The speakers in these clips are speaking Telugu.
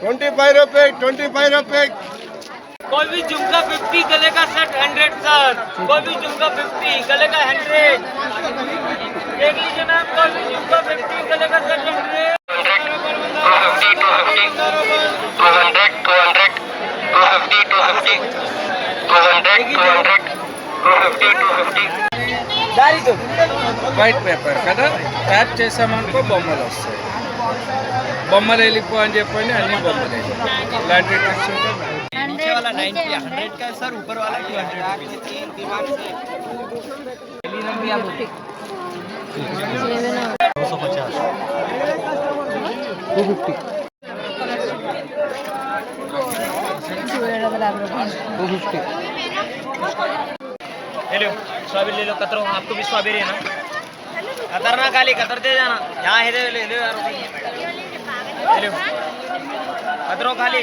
25 रुपए 25 रुपए। कोई भी झुमका 50 गले का सेट 100 सर। कोई भी झुमका 50 गले का 100 देख लीजिए मैम। कोई भी झुमका 50 गले का सेट 100 వైట్ పేపర్ కదా ట్యాప్ చేసామనుకో బొమ్మలు వస్తాయి. బొమ్మలు వెళ్ళిపో అని చెప్పండి, అన్ని బొమ్మలు ఇలాంటి ట్రిక్స్ ఉంటాయి. नीचे वाला 90 100 का है सर, ऊपर वाला 200 ले लो स्ट्रॉबेरी ले लो। कतरो आपको भी स्ट्रॉबेरी है ना? कतर ना खाली कतर दे जाना। यहाँ है ले लो यार, ले लो कतरो खाली।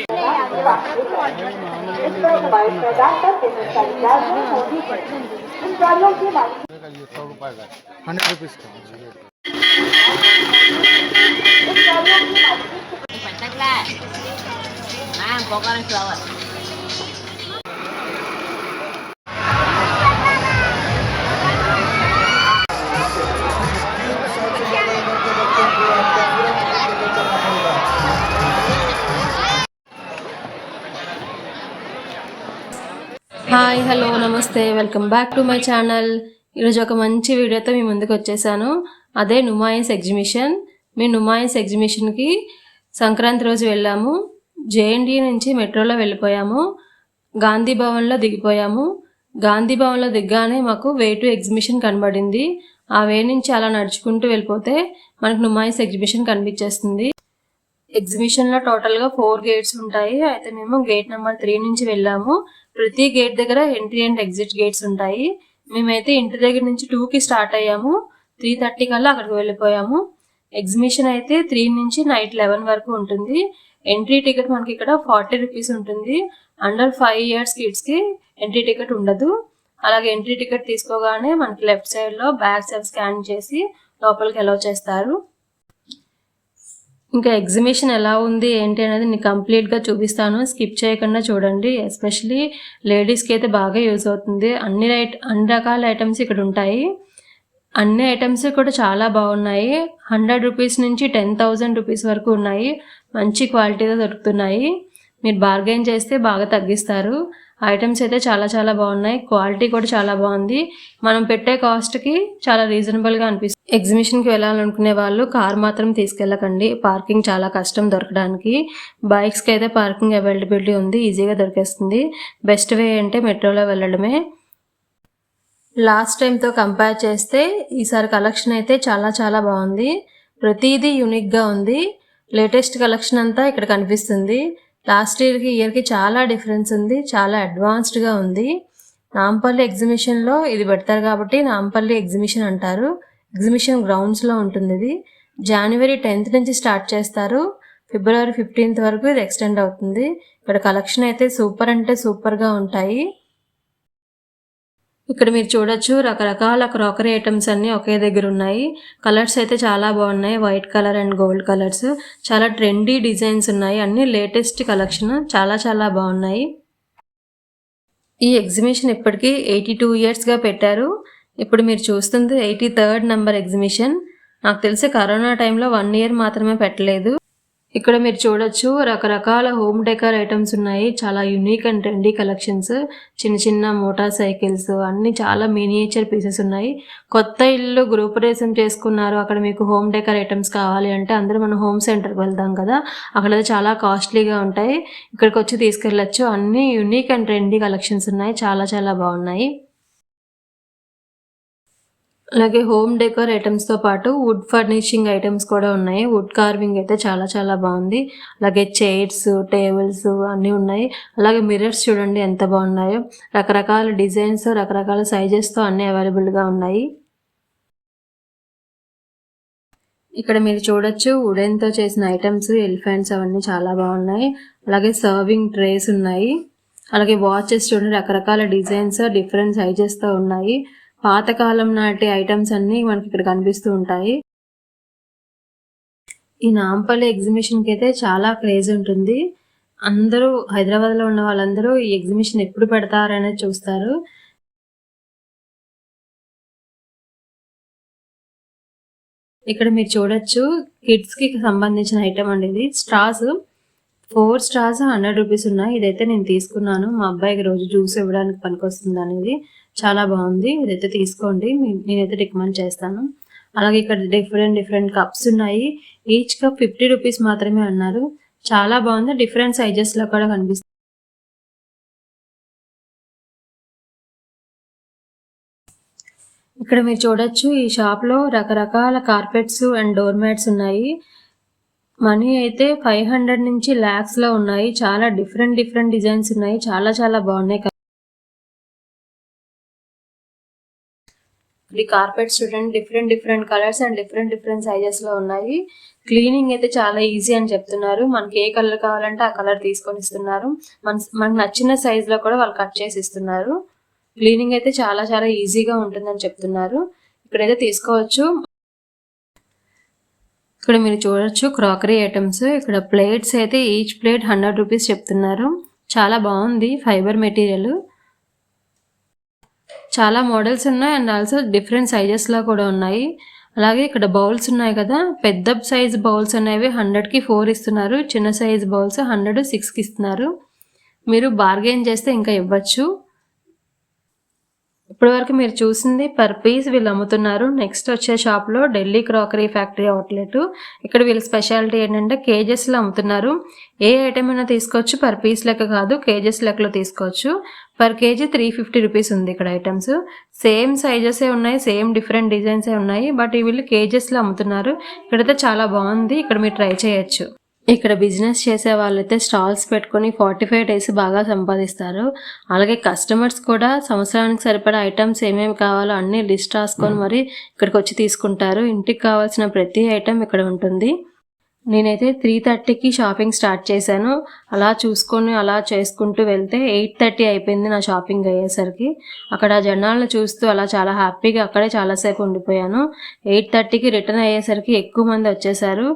హాయ్ హలో నమస్తే, welcome back to my channel. ఈరోజు ఒక మంచి వీడియోతో మీ ముందుకు వచ్చేసాను. అదే నుమాయిస్ ఎగ్జిబిషన్. మేము నుమాయిస్ ఎగ్జిబిషన్కి సంక్రాంతి రోజు వెళ్ళాము. జేఎన్డీ నుంచి మెట్రోలో వెళ్ళిపోయాము. గాంధీ భవన్లో దిగిపోయాము. గాంధీ భవన్లో దిగ్గానే మాకు వే టు ఎగ్జిబిషన్ కనబడింది. ఆ వే నుంచి అలా నడుచుకుంటూ వెళ్ళిపోతే మనకు నుమాయిస్ ఎగ్జిబిషన్ కనిపించేస్తుంది. ఎగ్జిబిషన్లో టోటల్గా 4 గేట్స్ ఉంటాయి. అయితే మేము గేట్ నెంబర్ 3 నుంచి వెళ్ళాము. ప్రతి గేట్ దగ్గర ఎంట్రీ అండ్ ఎగ్జిట్ గేట్స్ ఉంటాయి. మేమైతే ఇంటి దగ్గర నుంచి 2కి స్టార్ట్ అయ్యాము. 3:30 కల్లా అక్కడికి వెళ్ళిపోయాము. ఎగ్జిబిషన్ అయితే 3 నుంచి నైట్ 11 వరకు ఉంటుంది. ఎంట్రీ టికెట్ మనకి ఇక్కడ 40 రూపీస్ ఉంటుంది. అండర్ 5 ఇయర్స్ కిడ్స్కి ఎంట్రీ టికెట్ ఉండదు. అలాగే ఎంట్రీ టికెట్ తీసుకోగానే మనకి లెఫ్ట్ సైడ్లో బ్యాగ్స్ అవి స్కాన్ చేసి లోపలికి అలౌ చేస్తారు. ఇంకా ఎగ్జిబిషన్ ఎలా ఉంది ఏంటి అనేది నేను కంప్లీట్గా చూపిస్తాను, స్కిప్ చేయకుండా చూడండి. ఎస్పెషలీ లేడీస్కి అయితే బాగా యూజ్ అవుతుంది. అన్ని రకాల ఐటమ్స్ ఇక్కడ ఉంటాయి. అన్ని ఐటమ్స్ కూడా చాలా బాగున్నాయి. 100 రూపీస్ నుంచి 10,000 రూపీస్ వరకు ఉన్నాయి. మంచి క్వాలిటీతో దొరుకుతున్నాయి. మీరు బార్గెన్ చేస్తే బాగా తగ్గిస్తారు. ఐటమ్స్ అయితే చాలా చాలా బాగున్నాయి. క్వాలిటీ కూడా చాలా బాగుంది. మనం పెట్టే కాస్ట్కి చాలా రీజనబుల్గా అనిపిస్తుంది. ఎగ్జిబిషన్కి వెళ్ళాలనుకునే వాళ్ళు కార్ మాత్రం తీసుకెళ్ళకండి. పార్కింగ్ చాలా కష్టం దొరకడానికి. బైక్స్కి అయితే పార్కింగ్ అవైలబిలిటీ ఉంది, ఈజీగా దొరికేస్తుంది. బెస్ట్ వే అంటే మెట్రోలో వెళ్ళడమే. లాస్ట్ టైంతో కంపేర్ చేస్తే ఈసారి కలెక్షన్ అయితే చాలా చాలా బాగుంది. ప్రతిదీ యూనిక్గా ఉంది. లేటెస్ట్ కలెక్షన్ అంతా ఇక్కడ కనిపిస్తుంది. లాస్ట్ ఇయర్కి చాలా డిఫరెన్స్ ఉంది. చాలా అడ్వాన్స్డ్గా ఉంది. నాంపల్లి ఎగ్జిబిషన్లో ఇది పెడతారు కాబట్టి నాంపల్లి ఎగ్జిబిషన్ అంటారు. ఎగ్జిబిషన్ గ్రౌండ్స్లో ఉంటుంది. ఇది జనవరి 10th నుంచి స్టార్ట్ చేస్తారు. ఫిబ్రవరి 15th వరకు ఇది ఎక్స్టెండ్ అవుతుంది. ఇక్కడ కలెక్షన్ అయితే సూపర్ అంటే సూపర్గా ఉంటాయి. ఇక్కడ మీరు చూడొచ్చు రకరకాల క్రాకరీ ఐటమ్స్ అన్నీ ఒకే దగ్గర ఉన్నాయి. కలర్స్ అయితే చాలా బాగున్నాయి. White colour and gold colours. చాలా ట్రెండీ డిజైన్స్ ఉన్నాయి. అన్నీ లేటెస్ట్ కలెక్షన్. చాలా చాలా బాగున్నాయి. ఈ ఎగ్జిబిషన్ ఇప్పటికీ 82 ఇయర్స్గా పెట్టారు. ఇప్పుడు మీరు చూస్తుంది 83rd నెంబర్ ఎగ్జిబిషన్. నాకు తెలిసి కరోనా టైంలో 1 ఇయర్ మాత్రమే పెట్టలేదు. ఇక్కడ మీరు చూడొచ్చు రకరకాల హోమ్ డెకర్ ఐటమ్స్ ఉన్నాయి. చాలా యూనిక్ అండ్ ట్రెండీ కలెక్షన్స్. చిన్న చిన్న మోటార్ సైకిల్స్ అన్నీ చాలా మినియేచర్ పీసెస్ ఉన్నాయి. కొత్త ఇల్లు గృహప్రవేశం చేసుకున్నారు, అక్కడ మీకు హోమ్ డెకర్ ఐటమ్స్ కావాలి అంటే అందరూ మనం హోమ్ సెంటర్కి వెళ్దాం కదా, అక్కడ చాలా కాస్ట్లీగా ఉంటాయి. ఇక్కడికి వచ్చి తీసుకెళ్ళచ్చు. అన్నీ యూనిక్ అండ్ ట్రెండీ కలెక్షన్స్ ఉన్నాయి. చాలా చాలా బాగున్నాయి. అలాగే హోమ్ డెకోర్ ఐటమ్స్తో పాటు వుడ్ ఫర్నిషింగ్ ఐటమ్స్ కూడా ఉన్నాయి. వుడ్ కార్వింగ్ అయితే చాలా చాలా బాగుంది. అలాగే చైర్స్, టేబుల్స్ అన్నీ ఉన్నాయి. అలాగే మిర్రర్స్ చూడండి ఎంత బాగున్నాయో. రకరకాల డిజైన్స్, రకరకాల సైజెస్తో అన్నీ అవైలబుల్గా ఉన్నాయి. ఇక్కడ మీరు చూడొచ్చు వుడెన్తో చేసిన ఐటమ్స్, ఎలిఫెంట్స్ అవన్నీ చాలా బాగున్నాయి. అలాగే సర్వింగ్ ట్రేస్ ఉన్నాయి. అలాగే వాచెస్ చూడండి రకరకాల డిజైన్స్, డిఫరెంట్ సైజెస్తో ఉన్నాయి. పాతకాలం నాటి ఐటమ్స్ అన్నీ మనకి ఇక్కడ కనిపిస్తూ ఉంటాయి. ఈ నాంపల్లి ఎగ్జిబిషన్కి అయితే చాలా క్రేజ్ ఉంటుంది. అందరూ హైదరాబాద్లో ఉన్న వాళ్ళందరూ ఈ ఎగ్జిబిషన్ ఎప్పుడు పెడతారనేది చూస్తారు. ఇక్కడ మీరు చూడొచ్చు కిడ్స్కి సంబంధించిన ఐటమ్ అండి ఇది. స్ట్రాస్ 4 స్ట్రాస్ 100 రూపీస్ ఉన్నాయి. ఇదైతే నేను తీసుకున్నాను, మా అబ్బాయికి రోజు జ్యూస్ ఇవ్వడానికి పనికొస్తుంది అనేది. చాలా బాగుంది, ఇదైతే తీసుకోండి, నేనైతే రికమెండ్ చేస్తాను. అలాగే ఇక్కడ డిఫరెంట్ కప్స్ ఉన్నాయి. ఈచ్ కప్ 50 రూపీస్ మాత్రమే అన్నారు. చాలా బాగుంది, డిఫరెంట్ సైజెస్లో కూడా కనిపిస్తుంది. ఇక్కడ మీరు చూడొచ్చు ఈ షాప్లో రకరకాల కార్పెట్స్ అండ్ డోర్ మ్యాట్స్ ఉన్నాయి. మనీ అయితే 500 నుంచి lakhs లో ఉన్నాయి. చాలా డిఫరెంట్ డిజైన్స్ ఉన్నాయి. చాలా బాగున్నాయి. ఈ కార్పెట్స్ చూడండి, different colours and different sizes లో ఉన్నాయి. క్లీనింగ్ అయితే చాలా ఈజీ అని చెప్తున్నారు. మనకి ఏ కలర్ కావాలంటే ఆ కలర్ తీసుకొని ఇస్తున్నారు. మనకు నచ్చిన సైజ్ లో కూడా వాళ్ళు కట్ చేసి ఇస్తున్నారు. క్లీనింగ్ అయితే చాలా ఈజీగా ఉంటుందని చెప్తున్నారు. ఇక్కడైతే తీసుకోవచ్చు. ఇక్కడ మీరు చూడొచ్చు క్రాకరీ ఐటమ్స్. ఇక్కడ ప్లేట్స్ అయితే ఈచ్ ప్లేట్ 100 రూపీస్ చెప్తున్నారు. చాలా బాగుంది, ఫైబర్ మెటీరియల్. చాలా మోడల్స్ ఉన్నాయి అండ్ ఆల్సో డిఫరెంట్ సైజెస్లో కూడా ఉన్నాయి. అలాగే ఇక్కడ బౌల్స్ ఉన్నాయి కదా, పెద్ద సైజ్ బౌల్స్ అనేవి 100కి 4 ఇస్తున్నారు. చిన్న సైజ్ బౌల్స్ 100 6కి ఇస్తున్నారు. మీరు బార్గెన్ చేస్తే ఇంకా ఇవ్వచ్చు. ఇప్పటి వరకు మీరు చూసింది పర్ పీస్ వీళ్ళు అమ్ముతున్నారు. నెక్స్ట్ వచ్చే షాప్లో ఢిల్లీ క్రాకరీ ఫ్యాక్టరీ అవుట్లెట్. ఇక్కడ వీళ్ళ స్పెషాలిటీ ఏంటంటే కేజెస్లో అమ్ముతున్నారు. ఏ ఐటమ్ అయినా తీసుకోవచ్చు, పర్ పీస్ లెక్క కాదు, కేజెస్ లెక్కలో తీసుకోవచ్చు. పర్ కేజీ 350 రూపీస్ ఉంది. ఇక్కడ ఐటమ్స్ సేమ్ సైజెసే ఉన్నాయి, సేమ్ డిఫరెంట్ డిజైన్సే ఉన్నాయి, బట్ వీళ్ళు కేజెస్లో అమ్ముతున్నారు. ఇక్కడైతే చాలా బాగుంది, ఇక్కడ మీరు ట్రై చేయొచ్చు. ఇక్కడ బిజినెస్ చేసే వాళ్ళైతే స్టాల్స్ పెట్టుకొని 45 డేస్ బాగా సంపాదిస్తారు. అలాగే కస్టమర్స్ కూడా సంవత్సరానికి సరిపడా ఐటమ్స్ ఏమేమి కావాలో అన్ని లిస్ట్ రాసుకొని మరి ఇక్కడికి వచ్చి తీసుకుంటారు. ఇంటికి కావాల్సిన ప్రతి ఐటమ్ ఇక్కడ ఉంటుంది. నేనైతే 3:30కి షాపింగ్ స్టార్ట్ చేశాను. అలా చూసుకొని అలా చేసుకుంటూ వెళ్తే 8:30 అయిపోయింది నా షాపింగ్ అయ్యేసరికి. అక్కడ జనాలను చూస్తూ అలా చాలా హ్యాపీగా అక్కడే చాలాసేపు ఉండిపోయాను. 8:30కి రిటర్న్ అయ్యేసరికి ఎక్కువ మంది వచ్చేసారు.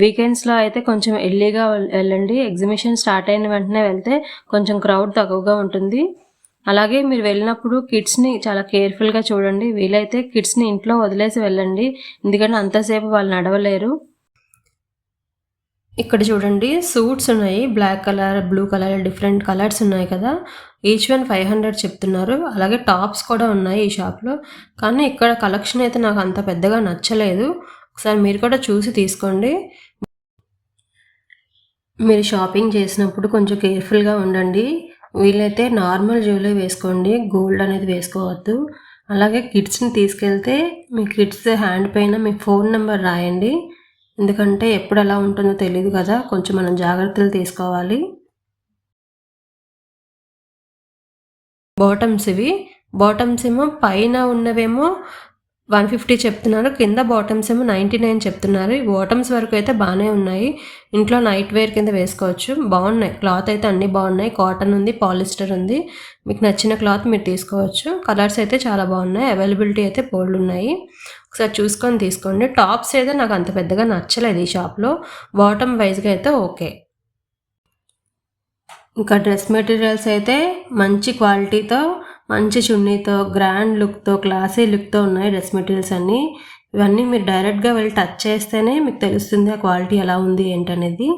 వీకెండ్స్లో అయితే కొంచెం ఎర్లీగా వెళ్ళండి. ఎగ్జిబిషన్ స్టార్ట్ అయిన వెంటనే వెళ్తే కొంచెం క్రౌడ్ తక్కువగా ఉంటుంది. అలాగే మీరు వెళ్ళినప్పుడు కిడ్స్ని చాలా కేర్ఫుల్గా చూడండి. వీలైతే కిడ్స్ని ఇంట్లో వదిలేసి వెళ్ళండి, ఎందుకంటే అంతసేపు వాళ్ళు నడవలేరు. ఇక్కడ చూడండి సూట్స్ ఉన్నాయి, black colour, blue colour, different colours ఉన్నాయి కదా. ఈచ్ వన్ 500 చెప్తున్నారు. అలాగే టాప్స్ కూడా ఉన్నాయి ఈ షాప్లో. కానీ ఇక్కడ కలెక్షన్ అయితే నాకు అంత పెద్దగా నచ్చలేదు. ఒకసారి మీరు కూడా చూసి తీసుకోండి. మీరు షాపింగ్ చేసినప్పుడు కొంచెం కేర్ఫుల్గా ఉండండి. వీలైతే నార్మల్ జ్యువెలరీ వేసుకోండి, గోల్డ్ అనేది వేసుకోవద్దు. అలాగే కిడ్స్ని తీసుకెళ్తే మీ కిడ్స్ హ్యాండ్ పైన మీ ఫోన్ నెంబర్ రాయండి, ఎందుకంటే ఎప్పుడు ఎలా ఉంటుందో తెలియదు కదా, కొంచెం మనం జాగ్రత్తలు తీసుకోవాలి. బాటమ్స్ ఇవి. బాటమ్స్ ఏమో పైన ఉన్నవేమో 150 చెప్తున్నారు, కింద బాటమ్స్ ఏమో 99 చెప్తున్నారు. ఈ బాటమ్స్ వరకు అయితే బాగానే ఉన్నాయి, ఇంట్లో నైట్ వేర్ కింద వేసుకోవచ్చు. బాగున్నాయి, క్లాత్ అయితే అన్నీ బాగున్నాయి. కాటన్ ఉంది, పాలిస్టర్ ఉంది. మీకు నచ్చిన క్లాత్ మీరు తీసుకోవచ్చు. కలర్స్ అయితే చాలా బాగున్నాయి, అవైలబిలిటీ అయితే బోల్డ్ ఉన్నాయి. ఒకసారి చూసుకొని తీసుకోండి. టాప్స్ అయితే నాకు అంత పెద్దగా నచ్చలేదు ఈ షాప్లో. బాటమ్ వైజ్గా అయితే ఓకే. ఇంకా డ్రెస్ మెటీరియల్స్ అయితే మంచి క్వాలిటీతో, మంచి చున్నీతో, గ్రాండ్ లుక్తో, క్లాసీ లుక్తో ఉన్నాయి డ్రెస్ మెటీరియల్స్ అన్నీ. ఇవన్నీ మీరు డైరెక్ట్గా వెళ్ళి టచ్ చేస్తేనే మీకు తెలుస్తుంది ఆ క్వాలిటీ ఎలా ఉంది ఏంటనేది.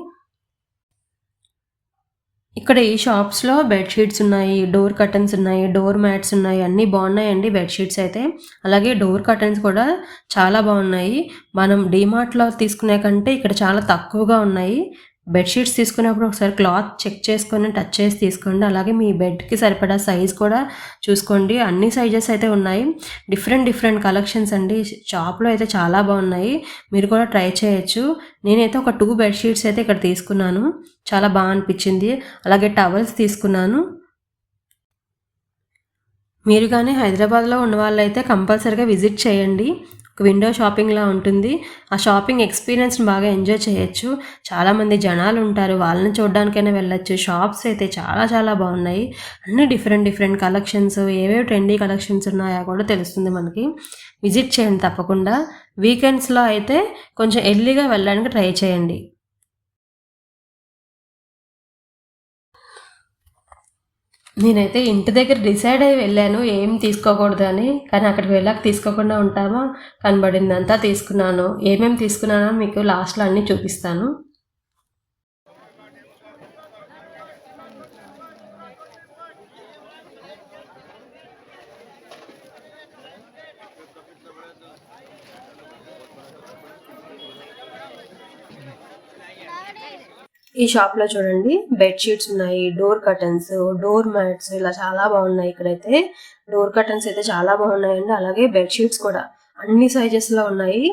ఇక్కడ ఈ షాప్స్లో బెడ్షీట్స్ ఉన్నాయి, డోర్ కర్టన్స్ ఉన్నాయి, డోర్ మ్యాట్స్ ఉన్నాయి, అన్నీ బాగున్నాయండి బెడ్షీట్స్ అయితే. అలాగే డోర్ కర్టన్స్ కూడా చాలా బాగున్నాయి. మనం డీమార్ట్లో తీసుకునే కంటే ఇక్కడ చాలా తక్కువగా ఉన్నాయి. బెడ్షీట్స్ తీసుకునేప్పుడు ఒకసారి క్లాత్ చెక్ చేసుకొని టచ్ చేసి తీసుకోండి. అలాగే మీ బెడ్కి సరిపడా సైజ్ కూడా చూసుకోండి. అన్ని సైజెస్ అయితే ఉన్నాయి. డిఫరెంట్ కలెక్షన్స్ అండి. షాప్లో అయితే చాలా బాగున్నాయి, మీరు కూడా ట్రై చేయొచ్చు. నేనైతే ఒక 2 బెడ్షీట్స్ అయితే ఇక్కడ తీసుకున్నాను, చాలా బాగా అనిపించింది. అలాగే టవల్స్ తీసుకున్నాను. మీరు కానీ హైదరాబాద్లో ఉన్న వాళ్ళైతే కంపల్సరీగా విజిట్ చేయండి. విండో షాపింగ్లా ఉంటుంది. ఆ షాపింగ్ ఎక్స్పీరియన్స్ని బాగా ఎంజాయ్ చేయొచ్చు. చాలామంది జనాలు ఉంటారు, వాళ్ళని చూడడానికైనా వెళ్ళొచ్చు. షాప్స్ అయితే చాలా చాలా బాగున్నాయి. అన్ని డిఫరెంట్ కలెక్షన్స్, ఏవేవి ట్రెండీ కలెక్షన్స్ ఉన్నాయో కూడా తెలుస్తుంది మనకి. విజిట్ చేయండి తప్పకుండా. వీకెండ్స్లో అయితే కొంచెం ఎర్లీగా వెళ్ళడానికి ట్రై చేయండి. నేనైతే ఇంటి దగ్గర డిసైడ్ అయ్యి వెళ్ళాను ఏం తీసుకోకూడదు అని. కానీ అక్కడికి వెళ్ళాక తీసుకోకుండా ఉంటామా, కనబడిందంతా తీసుకున్నాను. ఏమేమి తీసుకున్నానో మీకు లాస్ట్లో అన్నీ చూపిస్తాను. ఈ షాప్లో చూడండి, బెడ్షీట్స్ ఉన్నాయి, డోర్ కర్టన్స్, డోర్ మ్యాట్స్, ఇలా చాలా బాగున్నాయి. ఇక్కడైతే డోర్ కర్టన్స్ అయితే చాలా బాగున్నాయండి. అలాగే బెడ్షీట్స్ కూడా అన్ని సైజెస్లో ఉన్నాయి.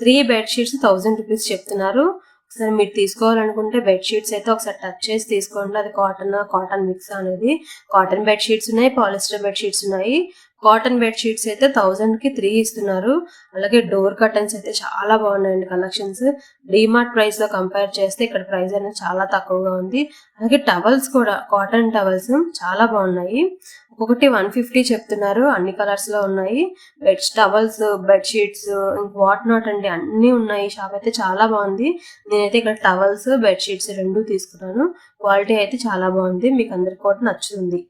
3 బెడ్షీట్స్ 1000 రూపీస్ చెప్తున్నారు. ఒకసారి మీరు తీసుకోవాలనుకుంటే బెడ్షీట్స్ అయితే ఒకసారి టచ్ చేసి తీసుకోండి. అది కాటన్ మిక్స్ అనేది. కాటన్ బెడ్షీట్స్ ఉన్నాయి, పాలిస్టర్ బెడ్షీట్స్ ఉన్నాయి. కాటన్ బెడ్షీట్స్ అయితే 1000కి 3 ఇస్తున్నారు. అలాగే డోర్ కర్టన్స్ అయితే చాలా బాగున్నాయండి కలెక్షన్స్. డిమార్ట్ ప్రైస్ లో కంపేర్ చేస్తే ఇక్కడ ప్రైస్ అనేది చాలా తక్కువగా ఉంది. అలాగే టవల్స్ కూడా, కాటన్ టవల్స్ చాలా బాగున్నాయి. ఒక్కొక్కటి 150 చెప్తున్నారు. అన్ని కలర్స్ లో ఉన్నాయి. టవల్స్, బెడ్షీట్స్, వాట్ నాట్ అండి, అన్ని ఉన్నాయి. షాప్ అయితే చాలా బాగుంది. నేనైతే ఇక్కడ టవల్స్, బెడ్షీట్స్ 2 తీసుకున్నాను. క్వాలిటీ అయితే చాలా బాగుంది, మీకు అందరికి కూడా నచ్చుతుంది.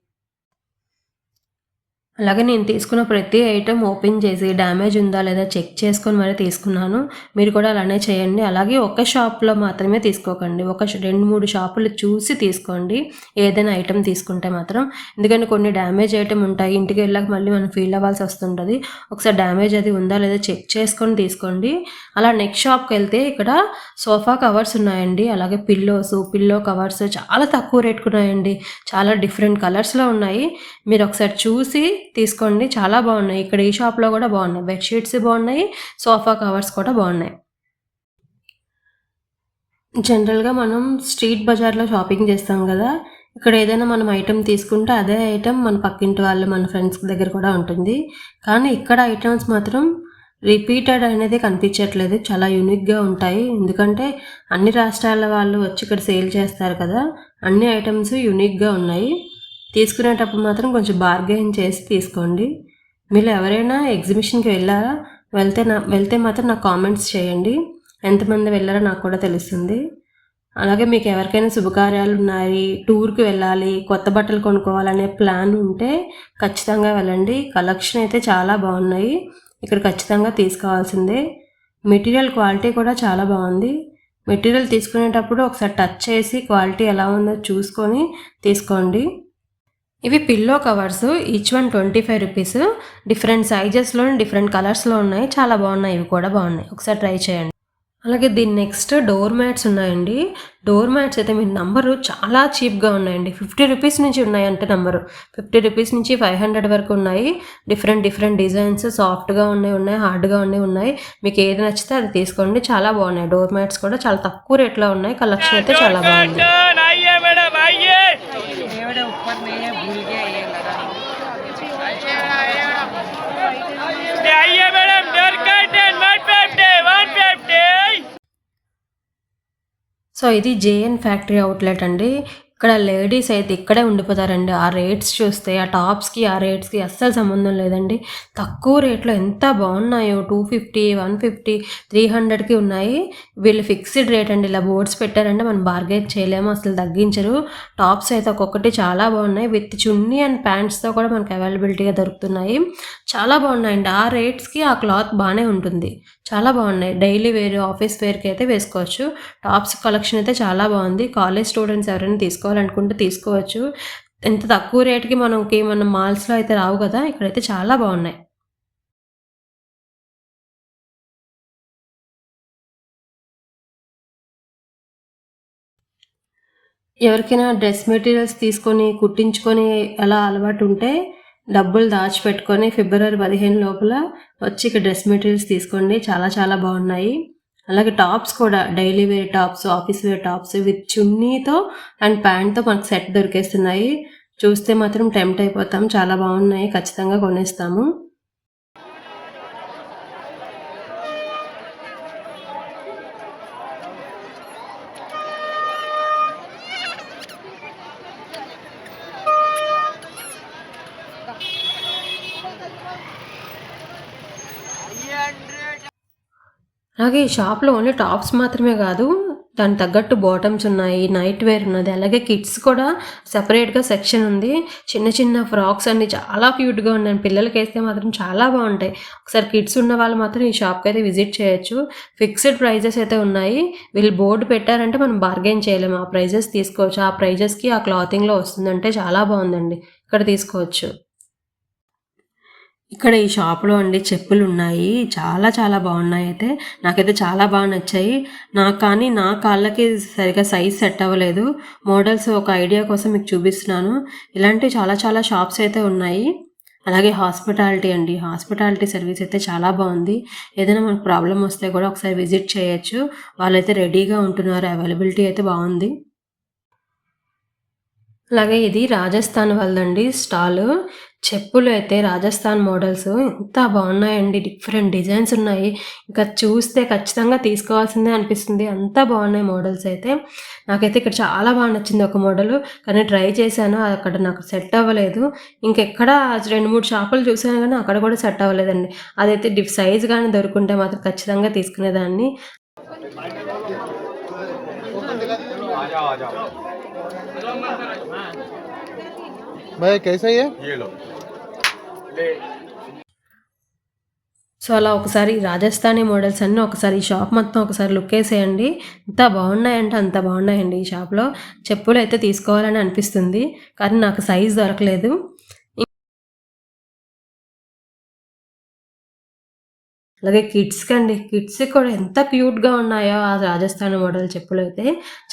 అలాగే నేను తీసుకున్న ప్రతి ఐటెం ఓపెన్ చేసి డ్యామేజ్ ఉందా లేదా చెక్ చేసుకొని మరీ తీసుకున్నాను. మీరు కూడా అలానే చేయండి. అలాగే ఒక షాప్లో మాత్రమే తీసుకోకండి, ఒక 2-3 షాపులు చూసి తీసుకోండి ఏదైనా ఐటెం తీసుకుంటే మాత్రం. ఎందుకంటే కొన్ని డ్యామేజ్ ఐటెం ఉంటాయి, ఇంటికి వెళ్ళాక మళ్ళీ మనం ఫీల్ అవ్వాల్సి వస్తుంటుంది. ఒకసారి డ్యామేజ్ అది ఉందా లేదా చెక్ చేసుకొని తీసుకోండి. అలా నెక్స్ట్ షాప్కి వెళ్తే ఇక్కడ సోఫా కవర్స్ ఉన్నాయండి. అలాగే పిల్లో కవర్స్ చాలా తక్కువ రేట్కు ఉన్నాయండి. చాలా డిఫరెంట్ కలర్స్లో ఉన్నాయి. మీరు ఒకసారి చూసి తీసుకోండి, చాలా బాగున్నాయి. ఇక్కడ ఈ షాప్లో కూడా బాగున్నాయి. బెడ్షీట్స్ బాగున్నాయి, సోఫా కవర్స్ కూడా బాగున్నాయి. జనరల్గా మనం స్ట్రీట్ బజార్లో షాపింగ్ చేస్తాం కదా, ఇక్కడ ఏదైనా మనం ఐటెం తీసుకుంటే అదే ఐటెం మన పక్కింటి వాళ్ళు, మన ఫ్రెండ్స్ దగ్గర కూడా ఉంటుంది. కానీ ఇక్కడ ఐటమ్స్ మాత్రం రిపీటెడ్ అనేది కనిపించట్లేదు, చాలా యూనిక్గా ఉంటాయి. ఎందుకంటే అన్ని రాష్ట్రాల వాళ్ళు వచ్చి ఇక్కడ సేల్ చేస్తారు కదా, అన్ని ఐటమ్స్ యూనిక్గా ఉన్నాయి. తీసుకునేటప్పుడు మాత్రం కొంచెం బార్గెయిన్ చేసి తీసుకోండి. మీరు ఎవరైనా ఎగ్జిబిషన్కి వెళ్తే మాత్రం నాకు కామెంట్స్ చేయండి. ఎంతమంది వెళ్ళారో నాకు కూడా తెలుస్తుంది. అలాగే మీకు ఎవరికైనా శుభకార్యాలు ఉన్నాయి, టూర్కి వెళ్ళాలి, కొత్త బట్టలు కొనుక్కోవాలనే ప్లాన్ ఉంటే ఖచ్చితంగా వెళ్ళండి. కలెక్షన్ అయితే చాలా బాగున్నాయి, ఇక్కడ ఖచ్చితంగా తీసుకోవాల్సిందే. మెటీరియల్ క్వాలిటీ కూడా చాలా బాగుంది. మెటీరియల్ తీసుకునేటప్పుడు ఒకసారి టచ్ చేసి క్వాలిటీ ఎలా ఉందో చూసుకొని తీసుకోండి. ఇవి pillow covers, each one 25 rupees. Different సైజెస్లో, డిఫరెంట్ కలర్స్లో ఉన్నాయి. చాలా బాగున్నాయి, ఇవి కూడా బాగున్నాయి, ఒకసారి ట్రై చేయండి. అలాగే దీని నెక్స్ట్ డోర్ మ్యాట్స్ ఉన్నాయండి. డోర్ మ్యాట్స్ అయితే మీ నంబరు చాలా చీప్గా ఉన్నాయండి. 50 రూపీస్ నుంచి ఉన్నాయంటే నంబరు 50 రూపీస్ నుంచి 500 వరకు ఉన్నాయి. డిఫరెంట్ డిజైన్స్, సాఫ్ట్గా ఉన్నాయి, హార్డ్గా ఉన్నాయి. మీకు ఏది నచ్చితే అది తీసుకోండి, చాలా బాగున్నాయి. డోర్ మ్యాట్స్ కూడా చాలా తక్కువ రేట్లో ఉన్నాయి. కలెక్షన్ అయితే చాలా బాగుంది. సో ఇది JN ఫ్యాక్టరీ అవుట్లెట్ అండి. ఇక్కడ లేడీస్ అయితే ఇక్కడే ఉండిపోతారండి. ఆ రేట్స్ చూస్తే ఆ టాప్స్కి ఆ రేట్స్కి అస్సలు సంబంధం లేదండి. తక్కువ రేట్లో ఎంత బాగున్నాయో, 250, 150, 300కి ఉన్నాయి. వీళ్ళు ఫిక్స్డ్ రేట్ అండి. ఇలా బోర్డ్స్ పెట్టారంటే మనం బార్గెన్ చేయలేము, అసలు తగ్గించరు. టాప్స్ అయితే ఒక్కొక్కటి చాలా బాగున్నాయి. విత్ చున్నీ అండ్ ప్యాంట్స్తో కూడా మనకు అవైలబిలిటీగా దొరుకుతున్నాయి. చాలా బాగున్నాయండి. ఆ రేట్స్కి ఆ క్లాత్ బాగానే ఉంటుంది. చాలా బాగున్నాయి. డైలీ వేర్, ఆఫీస్ వేర్కి అయితే వేసుకోవచ్చు. టాప్స్ కలెక్షన్ అయితే చాలా బాగుంది. కాలేజ్ స్టూడెంట్స్ ఎవరైనా తీసుకోవాలనుకుంటే తీసుకోవచ్చు. ఎంత తక్కువ రేట్కి మన మాల్స్లో అయితే రావు కదా, ఇక్కడైతే చాలా బాగున్నాయి. ఎవరికైనా డ్రెస్ మెటీరియల్స్ తీసుకొని కుట్టించుకొని అలా అలవాటు ఉంటే డబ్బులు దాచిపెట్టుకొని ఫిబ్రవరి 15 లోపల వచ్చి ఇక్కడ డ్రెస్ మెటీరియల్స్ తీసుకోండి, చాలా చాలా బాగున్నాయి. అలాగే టాప్స్ కూడా daily wear tops, office wear tops with చున్నీతో అండ్ ప్యాంట్తో మనకు సెట్ దొరికేస్తున్నాయి. చూస్తే మాత్రం టెంప్ట్ అయిపోతాం, చాలా బాగున్నాయి, ఖచ్చితంగా కొనేస్తాము. అలాగే ఈ షాప్లో ఓన్లీ టాప్స్ మాత్రమే కాదు, దానికి తగ్గట్టు బాటమ్స్ ఉన్నాయి, నైట్ వేర్ ఉన్నది, అలాగే కిడ్స్ కూడా సెపరేట్గా సెక్షన్ ఉంది. చిన్న చిన్న ఫ్రాక్స్ అన్ని చాలా క్యూట్గా ఉన్నాయి, పిల్లలకి వేస్తే మాత్రం చాలా బాగుంటాయి. ఒకసారి కిడ్స్ ఉన్న వాళ్ళు మాత్రం ఈ షాప్కి అయితే విజిట్ చేయొచ్చు. ఫిక్స్డ్ ప్రైజెస్ అయితే ఉన్నాయి. వీళ్ళు బోర్డు పెట్టారంటే మనం బార్గెన్ చేయలేము, ఆ ప్రైజెస్ తీసుకోవచ్చు. ఆ ప్రైజెస్కి ఆ క్లాతింగ్లో వస్తుందంటే చాలా బాగుందండి, ఇక్కడ తీసుకోవచ్చు. ఇక్కడ ఈ షాప్లో అండి చెప్పులు ఉన్నాయి, చాలా చాలా బాగున్నాయి. అయితే నాకైతే చాలా బాగా నచ్చాయి. కానీ నా కాళ్ళకి సరిగా సైజ్ సెట్ అవ్వలేదు. మోడల్స్ ఒక ఐడియా కోసం మీకు చూపిస్తున్నాను. ఇలాంటి చాలా చాలా షాప్స్ అయితే ఉన్నాయి. అలాగే హాస్పిటాలిటీ అండి, హాస్పిటాలిటీ సర్వీస్ అయితే చాలా బాగుంది. ఏదైనా మనకు ప్రాబ్లం వస్తే కూడా ఒకసారి విజిట్ చేయొచ్చు, వాళ్ళైతే రెడీగా ఉంటున్నారు, అవైలబిలిటీ అయితే బాగుంది. అలాగే ఇది రాజస్థాన్ వాళ్ళండి స్టాల్. చెప్పులు అయితే రాజస్థాన్ మోడల్స్ ఎంత బాగున్నాయండి, డిఫరెంట్ డిజైన్స్ ఉన్నాయి. ఇంకా చూస్తే ఖచ్చితంగా తీసుకోవాల్సిందే అనిపిస్తుంది, అంత బాగున్నాయి మోడల్స్ అయితే. నాకైతే ఇక్కడ చాలా బాగా నచ్చింది ఒక మోడల్, కానీ ట్రై చేశాను, అక్కడ నాకు సెట్ అవ్వలేదు. ఇంకెక్కడ 2-3 షాపులు చూసాను కానీ అక్కడ కూడా సెట్ అవ్వలేదండి. అదైతే సైజ్ కానీ దొరుకుంటే మాత్రం ఖచ్చితంగా తీసుకునేదాన్ని. भाई कैसा है ये लो। సో అలా ఒకసారి రాజస్థానీ మోడల్స్ అన్నీ ఒకసారి ఈ షాప్ మొత్తం ఒకసారి లుక్ వేసేయండి. ఎంత బాగున్నాయంటే అంత బాగున్నాయండి. ఈ షాప్లో చెప్పులు అయితే తీసుకోవాలని అనిపిస్తుంది, కానీ నాకు సైజ్ దొరకలేదు. అలాగే కిడ్స్కి అండి, కిడ్స్కి కూడా ఎంత క్యూట్గా ఉన్నాయో ఆ రాజస్థాన్ మోడల్ చెప్పులు అయితే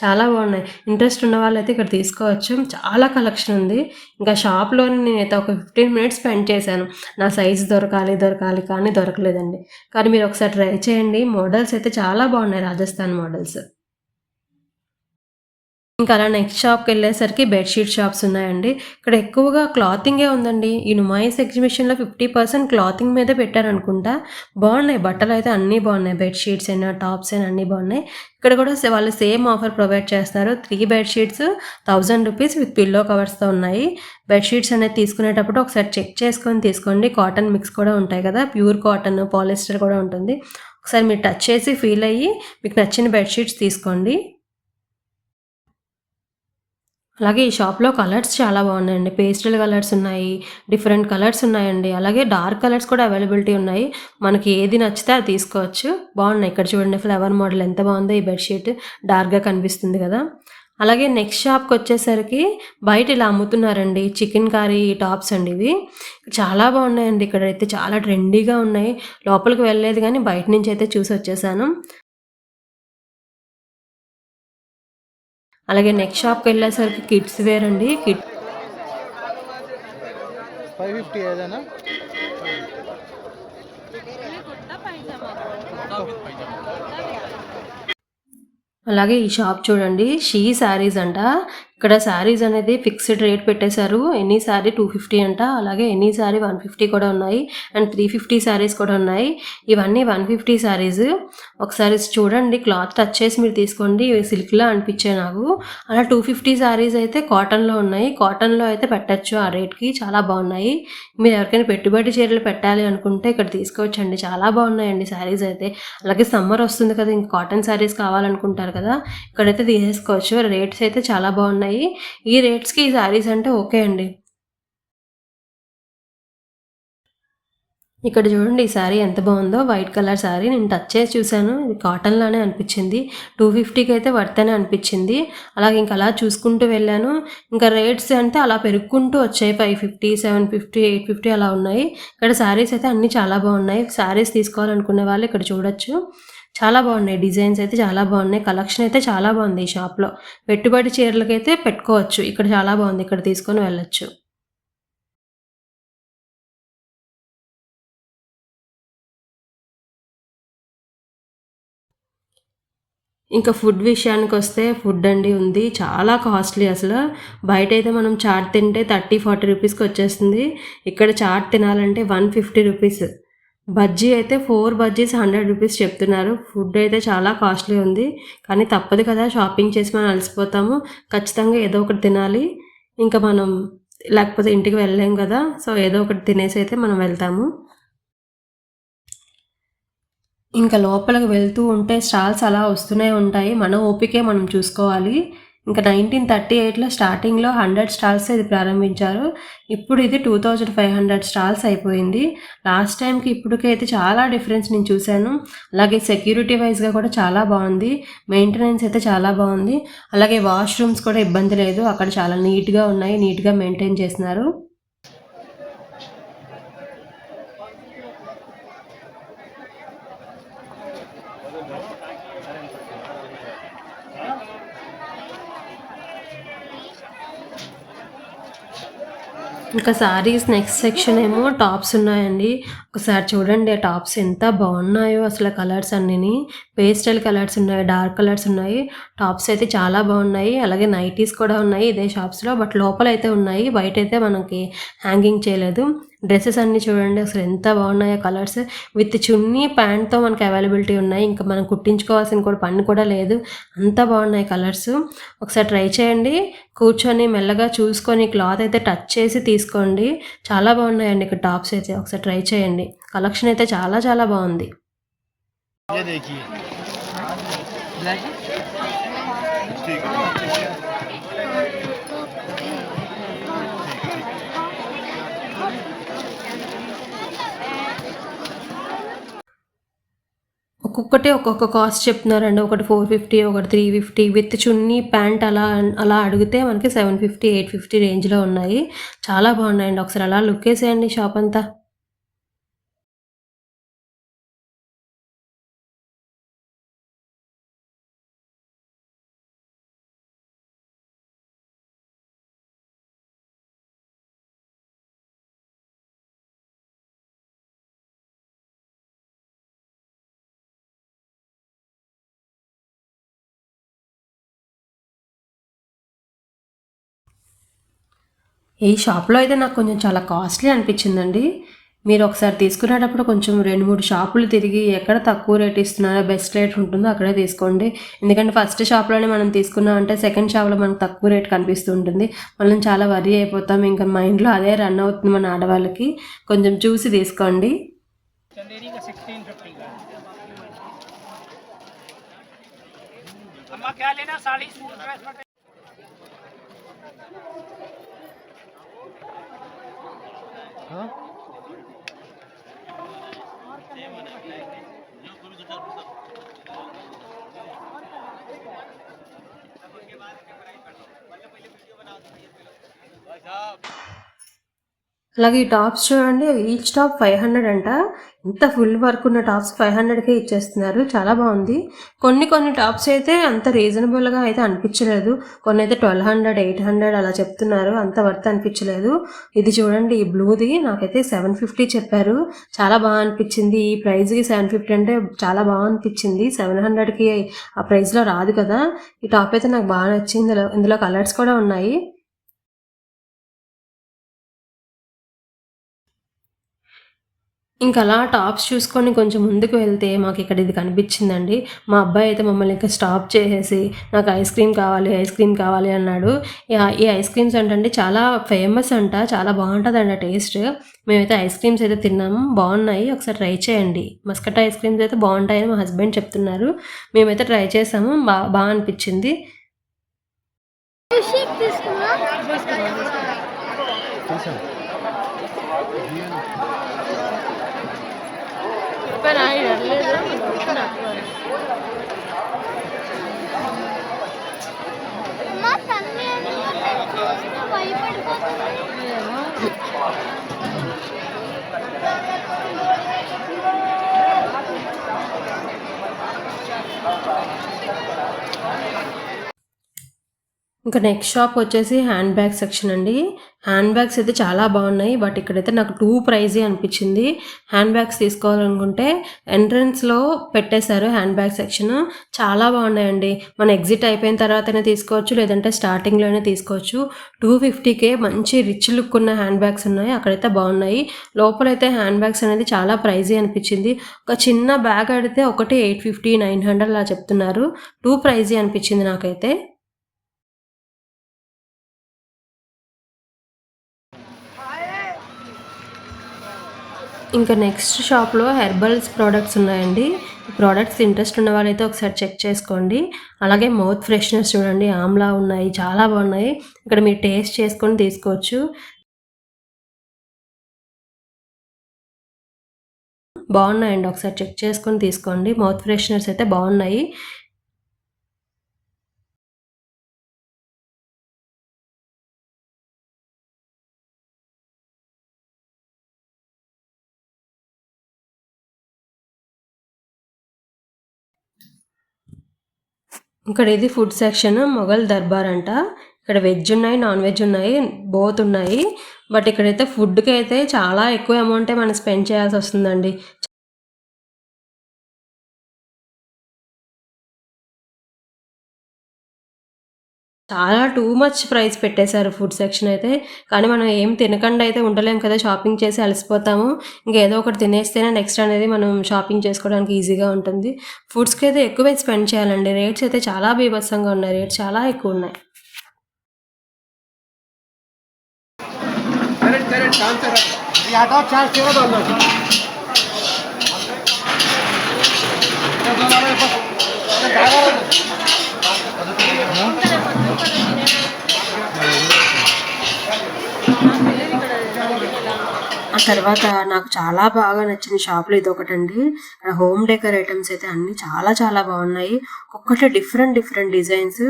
చాలా బాగున్నాయి. ఇంట్రెస్ట్ ఉన్న వాళ్ళు అయితే ఇక్కడ తీసుకోవచ్చు, చాలా కలెక్షన్ ఉంది. ఇంకా షాప్లోని నేనైతే ఒక 15 మినిట్స్ స్పెండ్ చేశాను, నా సైజు దొరకాలి కానీ దొరకలేదండి. కానీ మీరు ఒకసారి ట్రై చేయండి, మోడల్స్ అయితే చాలా బాగున్నాయి రాజస్థాన్ మోడల్స్. ఇంకా అలా నెక్స్ట్ షాప్కి వెళ్ళేసరికి బెడ్షీట్ షాప్స్ ఉన్నాయండి. ఇక్కడ ఎక్కువగా క్లాతింగే ఉందండి. ఈ నుమాయిస్ ఎగ్జిబిషన్లో 50% క్లాతింగ్ మీదే పెట్టారనుకుంటా. బాగున్నాయి బట్టలు అయితే, అన్నీ బాగున్నాయి. బెడ్షీట్స్ అయినా టాప్స్ అయినా అన్నీ బాగున్నాయి. ఇక్కడ కూడా వాళ్ళు సేమ్ ఆఫర్ ప్రొవైడ్ చేస్తారు. 3 బెడ్షీట్స్ 1000 రూపీస్ విత్ పిల్లో కవర్స్తో ఉన్నాయి. బెడ్షీట్స్ అనేది తీసుకునేటప్పుడు ఒకసారి చెక్ చేసుకొని తీసుకోండి. కాటన్ మిక్స్ కూడా ఉంటాయి కదా, ప్యూర్ కాటన్, పాలిస్టర్ కూడా ఉంటుంది. ఒకసారి మీరు టచ్ చేసి ఫీల్ అయ్యి మీకు నచ్చిన బెడ్షీట్స్ తీసుకోండి. అలాగే ఈ షాప్లో కలర్స్ చాలా బాగున్నాయండి. పేస్టల్ కలర్స్ ఉన్నాయి, డిఫరెంట్ కలర్స్ ఉన్నాయండి. అలాగే డార్క్ కలర్స్ కూడా అవైలబిలిటీ ఉన్నాయి. మనకి ఏది నచ్చితే అది తీసుకోవచ్చు. బాగున్నాయి. ఇక్కడ చూడండి ఫ్లవర్ మోడల్ ఎంత బాగుందో. ఈ బెడ్షీట్ డార్క్గా కనిపిస్తుంది కదా. అలాగే నెక్స్ట్ షాప్కి వచ్చేసరికి బయట ఇలా అమ్ముతున్నారండి చికెన్ కర్రీ టాప్స్ అండి. ఇవి చాలా బాగున్నాయండి. ఇక్కడ అయితే చాలా ట్రెండీగా ఉన్నాయి. లోపలికి వెళ్ళలేదు కానీ బయట నుంచి అయితే చూసి వచ్చేసాను. అలాగే నెక్స్ట్ షాప్కి వెళ్ళేసరికి కిడ్స్ వేర్ అండి. 550 ఏదైనా అలాగే ఈ షాప్ చూడండి, షీ శారీస్ అంట. ఇక్కడ శారీస్ అనేది ఫిక్స్డ్ రేట్ పెట్టేశారు. ఎనీ శారీ 250 అంట. అలాగే ఎనీ శారీ 150 కూడా ఉన్నాయి, అండ్ 350 శారీస్ కూడా ఉన్నాయి. ఇవన్నీ 150 శారీస్. ఒకసారి చూడండి, క్లాత్ టచ్ చేసి మీరు తీసుకోండి. సిల్క్లా అనిపించాయి నాకు. అలా 250 శారీస్ అయితే కాటన్లో ఉన్నాయి. కాటన్లో అయితే పెట్టచ్చు ఆ రేట్కి, చాలా బాగున్నాయి. మీరు ఎవరికైనా పెట్టుబడి చీరలు పెట్టాలి అనుకుంటే ఇక్కడ తీసుకోవచ్చండి, చాలా బాగున్నాయండి శారీస్ అయితే. అలాగే సమ్మర్ వస్తుంది కదా, ఇంక కాటన్ శారీస్ కావాలనుకుంటారు కదా, ఇక్కడైతే తీసేసుకోవచ్చు. రేట్స్ అయితే చాలా బాగున్నాయి. ఈ రేట్స్కి ఈ శారీస్ అంటే ఓకే అండి. ఇక్కడ చూడండి ఈ శారీ ఎంత బాగుందో, వైట్ కలర్ శారీ. నేను టచ్ చేసి చూశాను, ఇది కాటన్లానే అనిపించింది. 250కి అయితే వర్తనే అనిపించింది. అలాగే ఇంకా అలా చూసుకుంటూ వెళ్ళాను. ఇంకా రేట్స్ అంటే అలా పెరుగుకుంటూ వచ్చాయి. 550, 750, 850 అలా ఉన్నాయి. ఇక్కడ శారీస్ అయితే అన్నీ చాలా బాగున్నాయి. శారీస్ తీసుకోవాలనుకునే వాళ్ళు ఇక్కడ చూడొచ్చు, చాలా బాగున్నాయి. డిజైన్స్ అయితే చాలా బాగున్నాయి. కలెక్షన్ అయితే చాలా బాగుంది ఈ షాప్లో. పెట్టుబడి చీరలకైతే పెట్టుకోవచ్చు. ఇక్కడ చాలా బాగుంది, ఇక్కడ తీసుకొని వెళ్ళొచ్చు. ఇంకా ఫుడ్ విషయానికి వస్తే ఫుడ్ అండి ఉంది చాలా కాస్ట్లీ. అసలు బయట అయితే మనం చాట్ తింటే 30-40 రూపీస్కి వచ్చేస్తుంది. ఇక్కడ చాట్ తినాలంటే 150 రూపీస్. బజ్జీ అయితే 4 బజ్జీస్ 100 రూపీస్ చెప్తున్నారు. ఫుడ్ అయితే చాలా కాస్ట్లీ ఉంది, కానీ తప్పదు కదా, షాపింగ్ చేసి మనం అలసిపోతాము, ఖచ్చితంగా ఏదో ఒకటి తినాలి. ఇంకా మనం లేకపోతే ఇంటికి వెళ్ళలేం కదా, సో ఏదో ఒకటి తినేసి అయితే మనం వెళ్తాము. ఇంకా లోపలికి వెళ్తూ ఉంటే స్టాల్స్ అలా వస్తూనే ఉంటాయి. మన ఓపికే మనం చూసుకోవాలి. ఇంకా 1938లో స్టార్టింగ్లో 100 స్టాల్స్ ఇది ప్రారంభించారు. ఇప్పుడు ఇది 2500 స్టాల్స్ అయిపోయింది. లాస్ట్ టైంకి ఇప్పటికైతే చాలా డిఫరెన్స్ నేను చూశాను. అలాగే సెక్యూరిటీ వైజ్గా కూడా చాలా బాగుంది. మెయింటెనెన్స్ అయితే చాలా బాగుంది. అలాగే వాష్రూమ్స్ కూడా ఇబ్బంది లేదు. అక్కడ చాలా నీట్గా ఉన్నాయి, నీట్గా మెయింటైన్ చేస్తున్నారు. ఇంకా సారీస్ నెక్స్ట్ సెక్షన్ ఏమో టాప్స్ ఉన్నాయండి. ఒకసారి చూడండి ఆ టాప్స్ ఎంత బాగున్నాయో అసలు కలర్స్ అన్నిని. పేస్టల్ కలర్స్ ఉన్నాయి, డార్క్ కలర్స్ ఉన్నాయి. టాప్స్ అయితే చాలా బాగున్నాయి. అలాగే నైటీస్ కూడా ఉన్నాయి ఇదే షాప్స్లో. బట్ లోపల అయితే ఉన్నాయి, బయట అయితే మనకి హ్యాంగింగ్ చేయలేదు. డ్రెస్సెస్ అన్నీ చూడండి అసలు ఎంత బాగున్నాయో కలర్స్. విత్ చున్నీ ప్యాంట్తో మనకి అవైలబిలిటీ ఉన్నాయి. ఇంకా మనం కుట్టించుకోవాల్సిన కూడా పని కూడా లేదు, అంత బాగున్నాయి కలర్స్. ఒకసారి ట్రై చేయండి, కూర్చొని మెల్లగా చూసుకొని క్లాత్ అయితే టచ్ చేసి తీసుకోండి. చాలా బాగున్నాయండి ఇక్కడ టాప్స్ అయితే, ఒకసారి ట్రై చేయండి. కలెక్షన్ అయితే చాలా చాలా బాగుంది. ఒక్కొక్కటి ఒక్కొక్క కాస్ట్ చెప్తున్నారండి. ఒకటి 450, ఒకటి 350 విత్ చున్నీ ప్యాంట్ అలా అలా అడిగితే మనకి 750, 850 రేంజ్లో ఉన్నాయి. చాలా బాగున్నాయండి. ఒకసారి అలా లుక్ వేసేయండి షాప్ అంతా. ఈ షాప్లో అయితే నాకు కొంచెం చాలా కాస్ట్లీ అనిపించిందండి. మీరు ఒకసారి తీసుకునేటప్పుడు కొంచెం 2-3 షాపులు తిరిగి ఎక్కడ తక్కువ రేట్ ఇస్తున్నారో, బెస్ట్ రేట్ ఉంటుందో అక్కడే తీసుకోండి. ఎందుకంటే ఫస్ట్ షాప్లోనే మనం తీసుకున్నామంటే సెకండ్ షాప్లో మనకు తక్కువ రేట్ కనిపిస్తూ ఉంటుంది. మనం చాలా వరీ అయిపోతాం. ఇంకా మైండ్లో అదే రన్ అవుతుంది మన ఆడవాళ్ళకి. కొంచెం చూసి తీసుకోండి. అలాగే ఈ టాప్స్ చూడండి, ఈచ్ టాప్ 500 అంట. ఇంత ఫుల్ వర్క్ ఉన్న టాప్స్ 500కే ఇచ్చేస్తున్నారు. చాలా బాగుంది. కొన్ని టాప్స్ అయితే అంత రీజనబుల్గా అయితే అనిపించలేదు. కొన్ని అయితే 1200, 800 అలా చెప్తున్నారు. అంత వర్త్ అనిపించలేదు. ఇది చూడండి, ఈ బ్లూది నాకైతే 750 చెప్పారు. చాలా బాగా అనిపించింది. ఈ ప్రైస్కి 750 అంటే చాలా బాగా అనిపించింది. 700కి ఆ ప్రైస్లో రాదు కదా. ఈ టాప్ అయితే నాకు బాగా నచ్చింది. ఇందులో కలర్స్ కూడా ఉన్నాయి. ఇంకా అలా టాప్స్ చూసుకొని కొంచెం ముందుకు వెళ్తే మాకు ఇక్కడ ఇది కనిపించిందండి. మా అబ్బాయి అయితే మమ్మల్ని ఇంకా స్టాప్ చేసేసి నాకు ఐస్ క్రీమ్ కావాలి అన్నాడు. ఈ ఐస్ క్రీమ్స్ అంటే చాలా ఫేమస్ అంట, చాలా బాగుంటుందంట టేస్ట్. మేమైతే ఐస్ క్రీమ్స్ అయితే తిన్నాము, బాగున్నాయి. ఒకసారి ట్రై చేయండి. మస్కట్ ఐస్ క్రీమ్స్ అయితే బాగుంటాయని మా హస్బెండ్ చెప్తున్నారు. మేమైతే ట్రై చేసాము, బాగా అనిపించింది. ఇంకా నెక్స్ట్ షాప్ వచ్చేసి హ్యాండ్ బ్యాగ్ సెక్షన్ అండి. హ్యాండ్ బ్యాగ్స్ అయితే చాలా బాగున్నాయి. బట్ ఇక్కడైతే నాకు టూ ప్రైజీ అనిపించింది. హ్యాండ్ బ్యాగ్స్ తీసుకోవాలనుకుంటే ఎంట్రన్స్లో పెట్టేశారు హ్యాండ్ బ్యాగ్ సెక్షన్. చాలా బాగున్నాయండి. మన ఎగ్జిట్ అయిపోయిన తర్వాతనే తీసుకోవచ్చు, లేదంటే స్టార్టింగ్లోనే తీసుకోవచ్చు. 250కే మంచి రిచ్ లుక్ ఉన్న హ్యాండ్ బ్యాగ్స్ ఉన్నాయి. అక్కడైతే బాగున్నాయి. లోపలైతే హ్యాండ్ బ్యాగ్స్ అనేది చాలా ప్రైజీ అనిపించింది. ఒక చిన్న బ్యాగ్ అడిగితే ఒకటి 850, 900 అలా చెప్తున్నారు. టూ ప్రైజీ అనిపించింది నాకైతే. ఇంకా నెక్స్ట్ షాప్లో హెర్బల్స్ ప్రోడక్ట్స్ ఉన్నాయండి. ప్రోడక్ట్స్ ఇంట్రెస్ట్ ఉన్న వాళ్ళైతే ఒకసారి చెక్ చేసుకోండి. అలాగే మౌత్ ఫ్రెషనర్స్ చూడండి, ఆమ్లా ఉన్నాయి, చాలా బాగున్నాయి. ఇక్కడ మీరు టేస్ట్ చేసుకొని తీసుకోవచ్చు. బాగున్నాయండి, ఒకసారి చెక్ చేసుకొని తీసుకోండి. మౌత్ ఫ్రెషనర్స్ అయితే బాగున్నాయి. ఇక్కడ ఇది ఫుడ్ సెక్షన్, మొఘల్ దర్బార్ అంట. ఇక్కడ వెజ్ ఉన్నాయి, నాన్ వెజ్ ఉన్నాయి, బోత్ ఉన్నాయి. బట్ ఇక్కడైతే ఫుడ్కి అయితే చాలా ఎక్కువ అమౌంటే మనం స్పెండ్ చేయాల్సి వస్తుందండి. చాలా టూ మచ్ ప్రైస్ పెట్టేశారు ఫుడ్ సెక్షన్ అయితే. కానీ మనం ఏం తినకుండా అయితే ఉండలేం కదా, షాపింగ్ చేసి అలసిపోతాము. ఇంకేదో ఒకటి తినేస్తేనే నెక్స్ట్ అనేది మనం షాపింగ్ చేసుకోవడానికి ఈజీగా ఉంటుంది. ఫుడ్స్కి అయితే ఎక్కువే స్పెండ్ చేయాలండి. రేట్స్ అయితే చాలా బీభత్సంగా ఉన్నాయి, రేట్స్ చాలా ఎక్కువ ఉన్నాయి. ఆ తర్వాత నాకు చాలా బాగా నచ్చిన షాప్లో ఇదొకటండి. ఇక్కడ హోమ్ డెకర్ ఐటమ్స్ అయితే అన్ని చాలా చాలా బాగున్నాయి. ఒక్కొక్కటి డిఫరెంట్ డిఫరెంట్ డిజైన్స్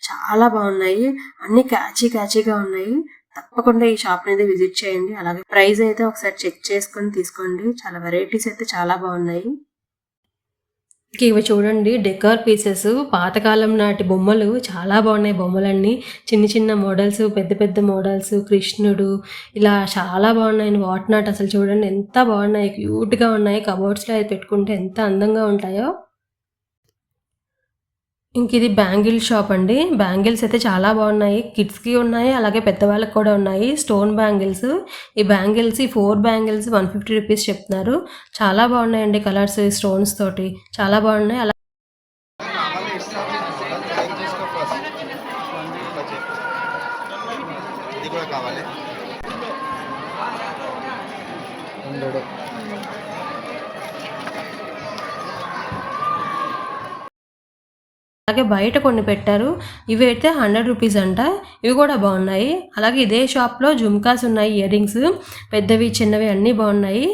చాలా బాగున్నాయి. అన్ని క్యాచీగా ఉన్నాయి. తప్పకుండా ఈ షాప్ అనేది విజిట్ చేయండి. అలాగే ప్రైస్ అయితే ఒకసారి చెక్ చేసుకొని తీసుకోండి. చాలా వెరైటీస్ అయితే చాలా బాగున్నాయి. ఇవి చూడండి, డెకార్ పీసెస్, పాతకాలం నాటి బొమ్మలు చాలా బాగున్నాయి. బొమ్మలన్నీ చిన్న చిన్న మోడల్స్, పెద్ద పెద్ద మోడల్స్, కృష్ణుడు, ఇలా చాలా బాగున్నాయి. వాట్ నాట్ అసలు చూడండి ఎంత బాగున్నాయి, క్యూట్గా ఉన్నాయి. కబోర్డ్స్లో అయితే పెట్టుకుంటే ఎంత అందంగా ఉంటాయో. ఇంక ఇది బ్యాంగిల్ షాప్ అండి. బ్యాంగిల్స్ అయితే చాలా బాగున్నాయి. కిడ్స్కి ఉన్నాయి, అలాగే పెద్దవాళ్ళకి కూడా ఉన్నాయి. Stone bangles. ఈ బ్యాంగిల్స్, ఈ 4 బ్యాంగిల్స్ 150 రూపీస్ చెప్తున్నారు. చాలా బాగున్నాయండి, కలర్స్ స్టోన్స్ తోటి చాలా బాగున్నాయి. అలా అలాగే బయట కొన్ని పెట్టారు. ఇవి అయితే 100 రూపీస్ అంట. ఇవి కూడా బాగున్నాయి. అలాగే ఇదే షాప్లో జుమ్కాస్ ఉన్నాయి, ఇయర్ రింగ్స్, పెద్దవి చిన్నవి అన్నీ బాగున్నాయి.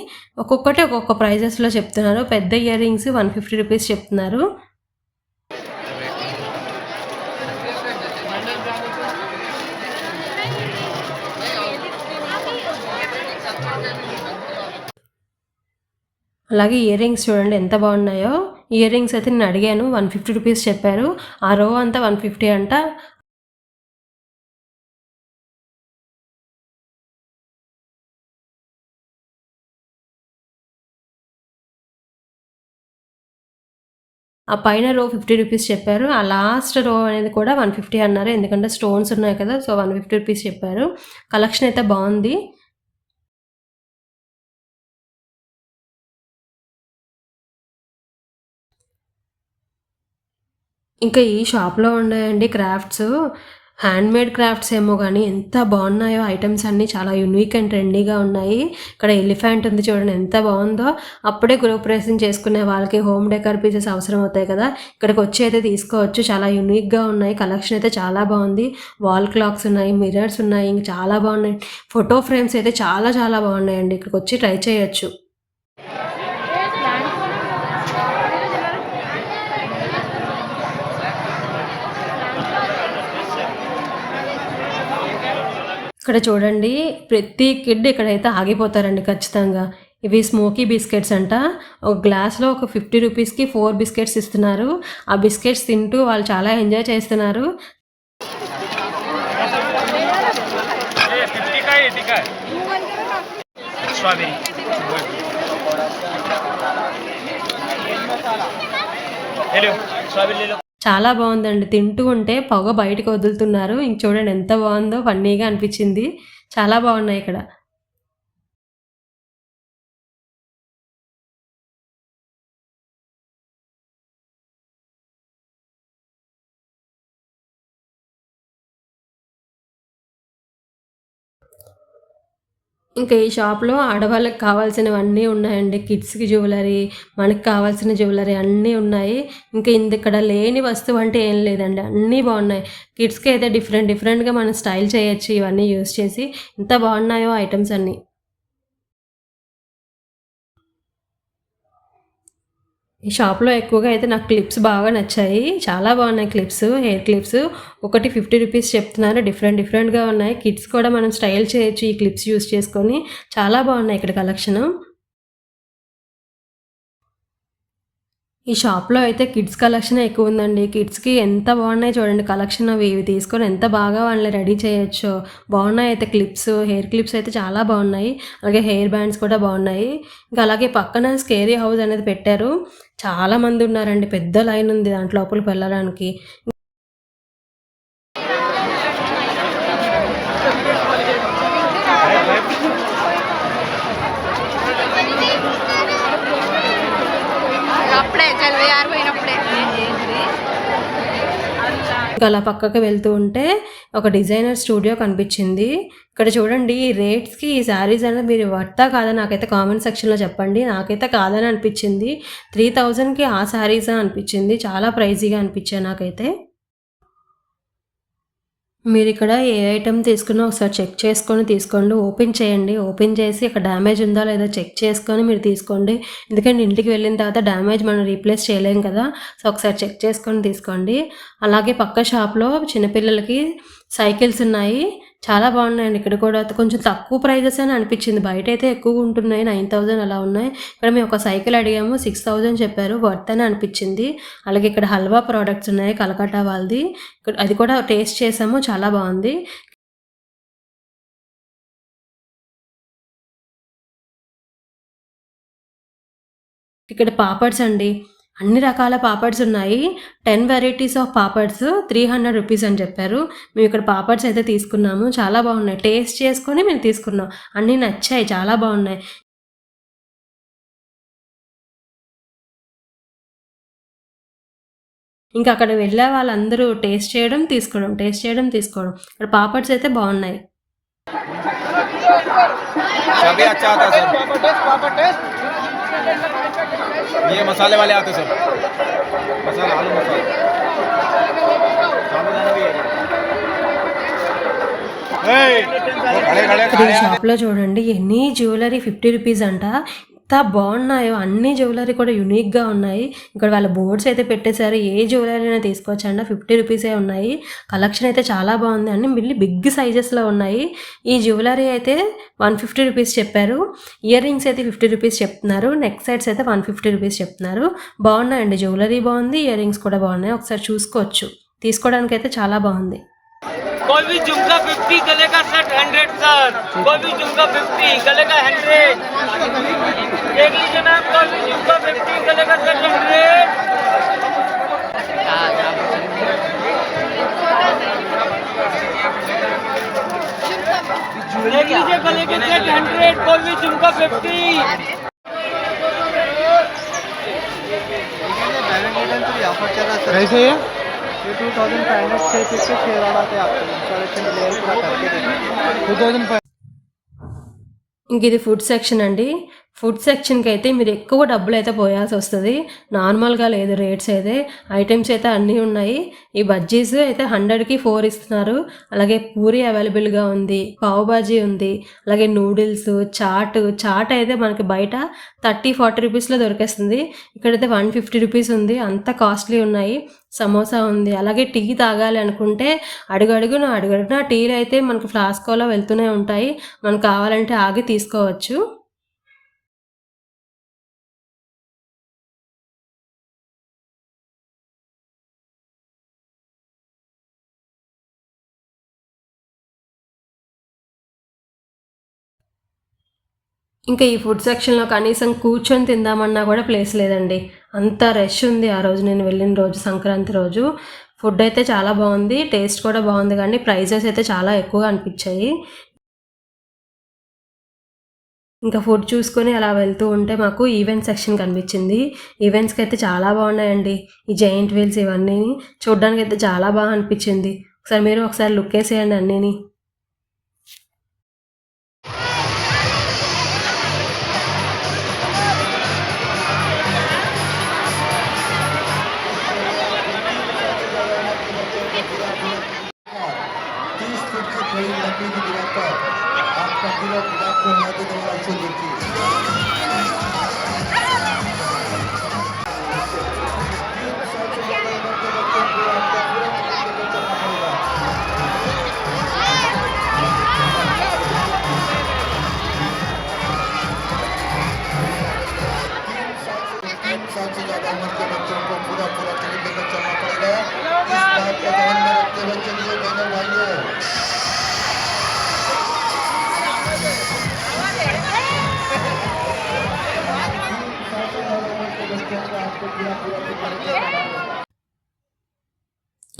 ఒక్కొక్కటి ఒక్కొక్క ప్రైజెస్లో చెప్తున్నారు. పెద్ద ఇయర్ రింగ్స్ 150 రూపీస్ చెప్తున్నారు. అలాగే ఇయర్ రింగ్స్ చూడండి ఎంత బాగున్నాయో. ఇయర్ రింగ్స్ అయితే నేను అడిగాను, 150 రూపీస్ చెప్పారు. ఆ రో అంతా 150 అంట. ఆ పైన రో 50 రూపీస్ చెప్పారు. ఆ లాస్ట్ రో అనేది కూడా 150 అన్నారు. ఎందుకంటే స్టోన్స్ ఉన్నాయి కదా, సో 150 రూపీస్ చెప్పారు. కలెక్షన్ అయితే బాగుంది. ఇంకా ఈ షాప్లో ఉన్నాయండి క్రాఫ్ట్స్, హ్యాండ్మేడ్ క్రాఫ్ట్స్ ఏమో కానీ ఎంత బాగున్నాయో. ఐటమ్స్ అన్నీ చాలా యూనిక్ అండ్ ట్రెండీగా ఉన్నాయి. ఇక్కడ ఎలిఫెంట్ ఉంది చూడండి ఎంత బాగుందో. అప్పుడే గృహప్రవేశం చేసుకునే వాళ్ళకి హోమ్ డెకర్ పీసెస్ అవసరం అవుతాయి కదా, ఇక్కడికి వచ్చి అయితే తీసుకోవచ్చు. చాలా యూనిక్గా ఉన్నాయి. కలెక్షన్ అయితే చాలా బాగుంది. వాల్ క్లాక్స్ ఉన్నాయి, మిర్రర్స్ ఉన్నాయి, ఇంకా చాలా బాగున్నాయి. ఫోటో ఫ్రేమ్స్ అయితే చాలా చాలా బాగున్నాయండి. ఇక్కడికి వచ్చి ట్రై చేయొచ్చు. ఇక్కడ చూడండి, ప్రతి కిడ్ ఇక్కడైతే ఆగిపోతారండి ఖచ్చితంగా. ఇవి స్మోకీ బిస్కెట్స్ అంట. ఒక గ్లాస్లో ఒక 50 రూపీస్కి 4 బిస్కెట్స్ ఇస్తున్నారు. ఆ బిస్కెట్స్ తింటూ వాళ్ళు చాలా ఎంజాయ్ చేస్తున్నారు. చాలా బాగుందండి. తింటూ ఉంటే పొగ బయటకు వదులుతున్నారు. ఇంక చూడండి ఎంత బాగుందో, ఫన్నీగా అనిపించింది. చాలా బాగున్నాయి ఇక్కడ. ఇంకా ఈ షాప్లో ఆడవాళ్ళకి కావాల్సినవన్నీ ఉన్నాయండి. కిడ్స్కి జ్యువెలరీ, మనకి కావాల్సిన జ్యువెలరీ అన్నీ ఉన్నాయి. ఇంకా ఇక్కడ లేని వస్తువు అంటే ఏం లేదండి, అన్నీ బాగున్నాయి. కిడ్స్కి అయితే డిఫరెంట్గా మనం స్టైల్ చేయొచ్చు ఇవన్నీ యూస్ చేసి. ఎంత బాగున్నాయో ఐటమ్స్ అన్నీ. ఈ షాప్లో ఎక్కువగా అయితే నాకు క్లిప్స్ బాగా నచ్చాయి. చాలా బాగున్నాయి క్లిప్స్, హెయిర్ క్లిప్స్. ఒకటి 50 రూపీస్ చెప్తున్నారు. డిఫరెంట్గా ఉన్నాయి. కిడ్స్ కూడా మనం స్టైల్ చేయొచ్చు ఈ క్లిప్స్ యూస్ చేసుకొని. చాలా బాగున్నాయి ఇక్కడ కలెక్షను. ఈ షాప్లో అయితే కిడ్స్ కలెక్షన్ ఎక్కువ ఉందండి. కిడ్స్కి ఎంత బాగున్నాయి చూడండి కలెక్షన్. అవి ఇవి తీసుకొని ఎంత బాగా వాళ్ళని రెడీ చేయొచ్చు. బాగున్నాయి అయితే క్లిప్స్, హెయిర్ క్లిప్స్ అయితే చాలా బాగున్నాయి. అలాగే హెయిర్ బ్యాండ్స్ కూడా బాగున్నాయి. ఇంకా అలాగే పక్కన స్కేరీ హౌస్ అనేది పెట్టారు. చాలామంది ఉన్నారండి, పెద్ద లైన్ ఉంది దాంట్లో లోపలికి వెళ్ళడానికి. ఇంకా అలా పక్కకి వెళ్తూ ఉంటే ఒక డిజైనర్ స్టూడియో కనిపించింది. ఇక్కడ చూడండి ఈ రేట్స్కి ఈ శారీస్ అనేది మీరు వర్తా కాదని నాకైతే కామెంట్ సెక్షన్లో చెప్పండి. నాకైతే కాదని అనిపించింది. 3000కి ఆ శారీసా అనిపించింది. చాలా ప్రైజీగా అనిపించాయి నాకైతే. మీరు ఇక్కడ ఏ ఐటెం తీసుకున్నా ఒకసారి చెక్ చేసుకొని తీసుకోండి. ఓపెన్ చేయండి. ఓపెన్ చేసి అక్కడ డ్యామేజ్ ఉందా లేదా చెక్ చేసుకొని మీరు తీసుకోండి. ఎందుకంటే ఇంటికి వెళ్ళిన తర్వాత డ్యామేజ్ మనం రీప్లేస్ చేయలేం కదా. సో ఒకసారి చెక్ చేసుకొని తీసుకోండి. అలాగే పక్క షాప్లో చిన్నపిల్లలకి సైకిల్స్ ఉన్నాయి. చాలా బాగున్నాయండి. ఇక్కడ కూడా కొంచెం తక్కువ ప్రైజెస్ అని అనిపించింది. బయట అయితే ఎక్కువ ఉంటున్నాయి, 9000 అలా ఉన్నాయి. ఇక్కడ మేము ఒక సైకిల్ అడిగాము, 6000 చెప్పారు. వర్త్ అని అనిపించింది. అలాగే ఇక్కడ హల్వా ప్రోడక్ట్స్ ఉన్నాయి, కలకట్టా వాళ్ళది. అది కూడా టేస్ట్ చేసాము, చాలా బాగుంది. ఇక్కడ పాపడ్స్ అండి, అన్ని రకాల పాపడ్స్ ఉన్నాయి. 10 వెరైటీస్ ఆఫ్ పాపడ్స్ 300 రూపీస్ అని చెప్పారు. మేము ఇక్కడ పాపడ్స్ అయితే తీసుకున్నాము. చాలా బాగున్నాయి. టేస్ట్ చేసుకొని మేము తీసుకున్నాం. అన్నీ నచ్చాయి, చాలా బాగున్నాయి. ఇంకా అక్కడ వెళ్ళే వాళ్ళందరూ టేస్ట్ చేయడం తీసుకోవడం. ఇక్కడ పాపడ్స్ అయితే బాగున్నాయి. ये मसाले वाले आते सर, मसाला आलू मसाला షాప్లో చూడండి ఎన్ని జ్యువెలరీ 50 రూపీస్ అంట. ఎంత బాగున్నాయో, అన్ని జ్యువెలరీ కూడా యూనిక్గా ఉన్నాయి. ఇక్కడ వాళ్ళ బోర్డ్స్ అయితే పెట్టేశారు. ఏ జ్యువెలరీ అయినా తీసుకోవచ్చండి, 50 రూపీసే ఉన్నాయి. కలెక్షన్ అయితే చాలా బాగుంది. అన్ని మిల్లి బిగ్ సైజెస్లో ఉన్నాయి. ఈ జ్యువెలరీ అయితే 150 రూపీస్ చెప్పారు. ఇయర్ రింగ్స్ అయితే 50 రూపీస్ చెప్తున్నారు. నెక్ సెట్స్ అయితే 150 రూపీస్ చెప్తున్నారు. బాగున్నాయండి, జ్యువెలరీ బాగుంది, ఇయర్ రింగ్స్ కూడా బాగున్నాయి. ఒకసారి చూసుకోవచ్చు. తీసుకోవడానికి అయితే చాలా బాగుంది. कोई भी झुमका 50, गले का सेट 100 सर। कोई भी झुमका 50, गले का 100। देख लीजिए मैम, कोई भी झुमका 50, गले का सेट 100। देख लीजिए गले के सेट 100, कोई भी झुमका 50। कैसे है? ये 2500 6 पीस के 6 रॉड आते हैं आपको। इंस्टॉलेशन डिलीवरी पूरा करके देंगे। 2005 ఇంక ఇది ఫుడ్ సెక్షన్ అండి. ఫుడ్ సెక్షన్కి అయితే మీరు ఎక్కువ డబ్బులు అయితే పోయాల్సి వస్తుంది. నార్మల్గా లేదు రేట్స్ అయితే. ఐటమ్స్ అయితే అన్నీ ఉన్నాయి. ఈ బజ్జీస్ అయితే 100కి 4 ఇస్తున్నారు. అలాగే పూరి అవైలబుల్గా ఉంది, పావు బాజీ ఉంది, అలాగే నూడిల్స్, చాట్ అయితే మనకి బయట 30-40 రూపీస్లో దొరికేస్తుంది. ఇక్కడైతే 150 రూపీస్ ఉంది. అంత కాస్ట్లీ ఉన్నాయి. సమోసా ఉంది. అలాగే టీ తాగాలి అనుకుంటే అడుగడుగున టీలు అయితే మనకు ఫ్లాస్కోలో వెళ్తూనే ఉంటాయి. మనకు కావాలంటే ఆగి తీసుకోవచ్చు. ఇంకా ఈ ఫుడ్ సెక్షన్లో కనీసం కూర్చొని తిందామన్నా కూడా ప్లేస్ లేదండి. అంత రష్ ఉంది ఆ రోజు నేను వెళ్ళిన రోజు, సంక్రాంతి రోజు. ఫుడ్ అయితే చాలా బాగుంది, టేస్ట్ కూడా బాగుంది, కానీ ప్రైజెస్ అయితే చాలా ఎక్కువగా అనిపించాయి. ఇంకా ఫుడ్ చూసుకొని అలా వెళ్తూ ఉంటే మాకు ఈవెంట్ సెక్షన్ కనిపించింది. ఈవెంట్స్కి అయితే చాలా బాగున్నాయండి. ఈ జైంట్ వీల్స్ ఇవన్నీ చూడడానికి అయితే చాలా బాగా అనిపించింది. ఒకసారి లుక్ వేసేయండి అన్నీని.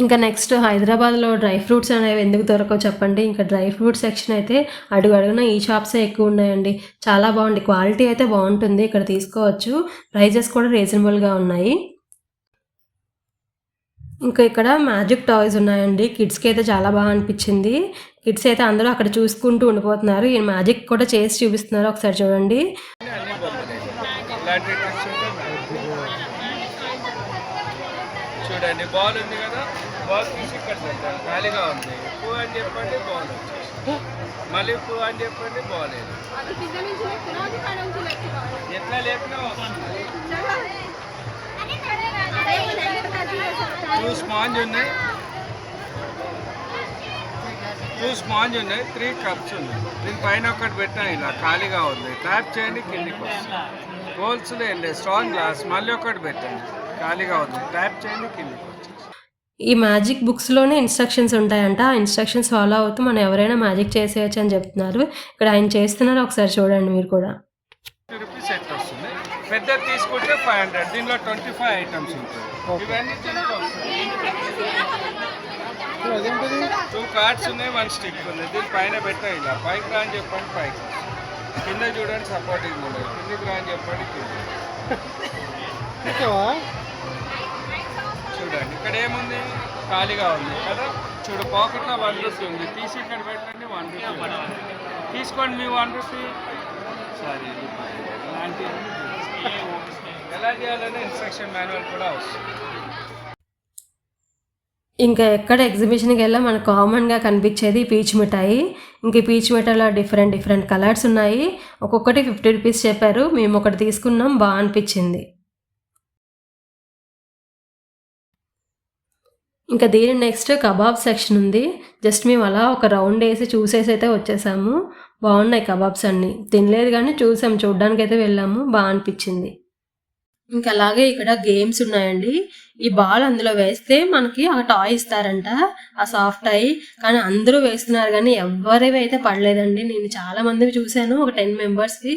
ఇంకా నెక్స్ట్ హైదరాబాద్లో డ్రై ఫ్రూట్స్ అనేవి ఎందుకు దొరకవు చెప్పండి. ఇంకా డ్రై ఫ్రూట్ సెక్షన్ అయితే అడుగున ఈ షాప్సే ఎక్కువ ఉన్నాయండి. చాలా బాగుంది, క్వాలిటీ అయితే బాగుంటుంది. ఇక్కడ తీసుకోవచ్చు, ప్రైజెస్ కూడా రీజనబుల్గా ఉన్నాయి. ఇంకా ఇక్కడ మ్యాజిక్ టాయ్స్ ఉన్నాయండి. కిడ్స్కి అయితే చాలా బాగా అనిపించింది. కిడ్స్ అయితే అందరూ అక్కడ చూసుకుంటూ ఉండిపోతున్నారు. ఈ మ్యాజిక్ కూడా చేసి చూపిస్తున్నారు, ఒకసారి చూడండి. చూడండి, బాల్ ఉంది కదా, బాల్ తీసి ఇక్కడ పెట్టాలి, ఖాళీగా ఉంది. పూ అని చెప్పండి, బాల్ వచ్చేసి మళ్ళీ పూ అని చెప్పండి, బాల్ ఏది ఎట్లా లేపినా టూ స్పాంజ్ ఉన్నాయి, 3 కప్స్ ఉన్నాయి. దీని పైన ఒకటి పెట్టాను, ఇలా ఖాళీగా ఉంది. ట్యాప్ చేయండి, కిందికి వస్తుంది. హోల్స్లో వెళ్ళే స్ట్రాంగ్ గ్లాస్ మళ్ళీ ఒకటి పెట్టండి, ఖాళీగా ఉంది. ట్యాప్ చేయండి, కిందికి వచ్చేసి. ఈ మ్యాజిక్ బుక్స్లోనే ఇన్స్ట్రక్షన్స్ ఉంటాయంట. ఆ ఇన్స్ట్రక్షన్స్ ఫాలో అవుతూ మనం ఎవరైనా మ్యాజిక్ చేసేయచ్చు అని చెప్తున్నారు. ఇక్కడ ఆయన చేస్తున్నారు, ఒకసారి చూడండి మీరు కూడా. రూపీస్ సెట్ వస్తుంది. పెద్దది తీసుకుంటే 500. దీనిలో 25 ఐటమ్స్ ఉంటాయి. ఇవన్నీ 2 కార్డ్స్ ఉన్నాయి, 1 స్టిక్ ఉంది. దీని పైన పెట్టా, ఇలా పైకి రా అని చెప్పండి, పైకి. కింద చూడండి, సపోర్టింగ్ ఉండదు. కిందికి రా అని చెప్పండి, కింద చూడండి. ఇక్కడ ఏముంది, ఖాళీగా ఉంది కదా. చూడు, పాకెట్లో 1 రూపీ ఉంది. తీసి ఇక్కడ పెట్టండి, 1 రూపీ తీసుకోండి. మీ 1 రూపీ సారీ ఇలాంటి ఎలా చేయాలనే ఇన్స్ట్రక్షన్ మాన్యువల్ కూడా వస్తుంది. ఇంకా ఎక్కడ ఎగ్జిబిషన్కి వెళ్ళా మనకు కామన్గా కనిపించేది పీచ్ మిఠాయి. ఇంక ఈ పీచ్ మిఠాయిలో డిఫరెంట్ కలర్స్ ఉన్నాయి. ఒక్కొక్కటి 50 రూపీస్ చెప్పారు. మేము ఒకటి తీసుకున్నాం, బాగా అనిపించింది. ఇంకా దీని నెక్స్ట్ కబాబ్ సెక్షన్ ఉంది. జస్ట్ మేము అలా ఒక రౌండ్ వేసి చూసేసి అయితే వచ్చేసాము. బాగున్నాయి కబాబ్స్ అన్నీ. తినలేదు కానీ చూసాము, చూడ్డానికి అయితే వెళ్ళాము, బాగా అనిపించింది. ఇంకా అలాగే ఇక్కడ గేమ్స్ ఉన్నాయండి. ఈ బాల్ అందులో వేస్తే మనకి ఆ టాయ్ ఇస్తారంట, ఆ సాఫ్ట్ టాయ్. కానీ అందరూ వేస్తున్నారు కానీ ఎవరివి అయితే పడలేదండి. నేను చాలా మందివి చూశాను, ఒక 10 మెంబర్స్కి.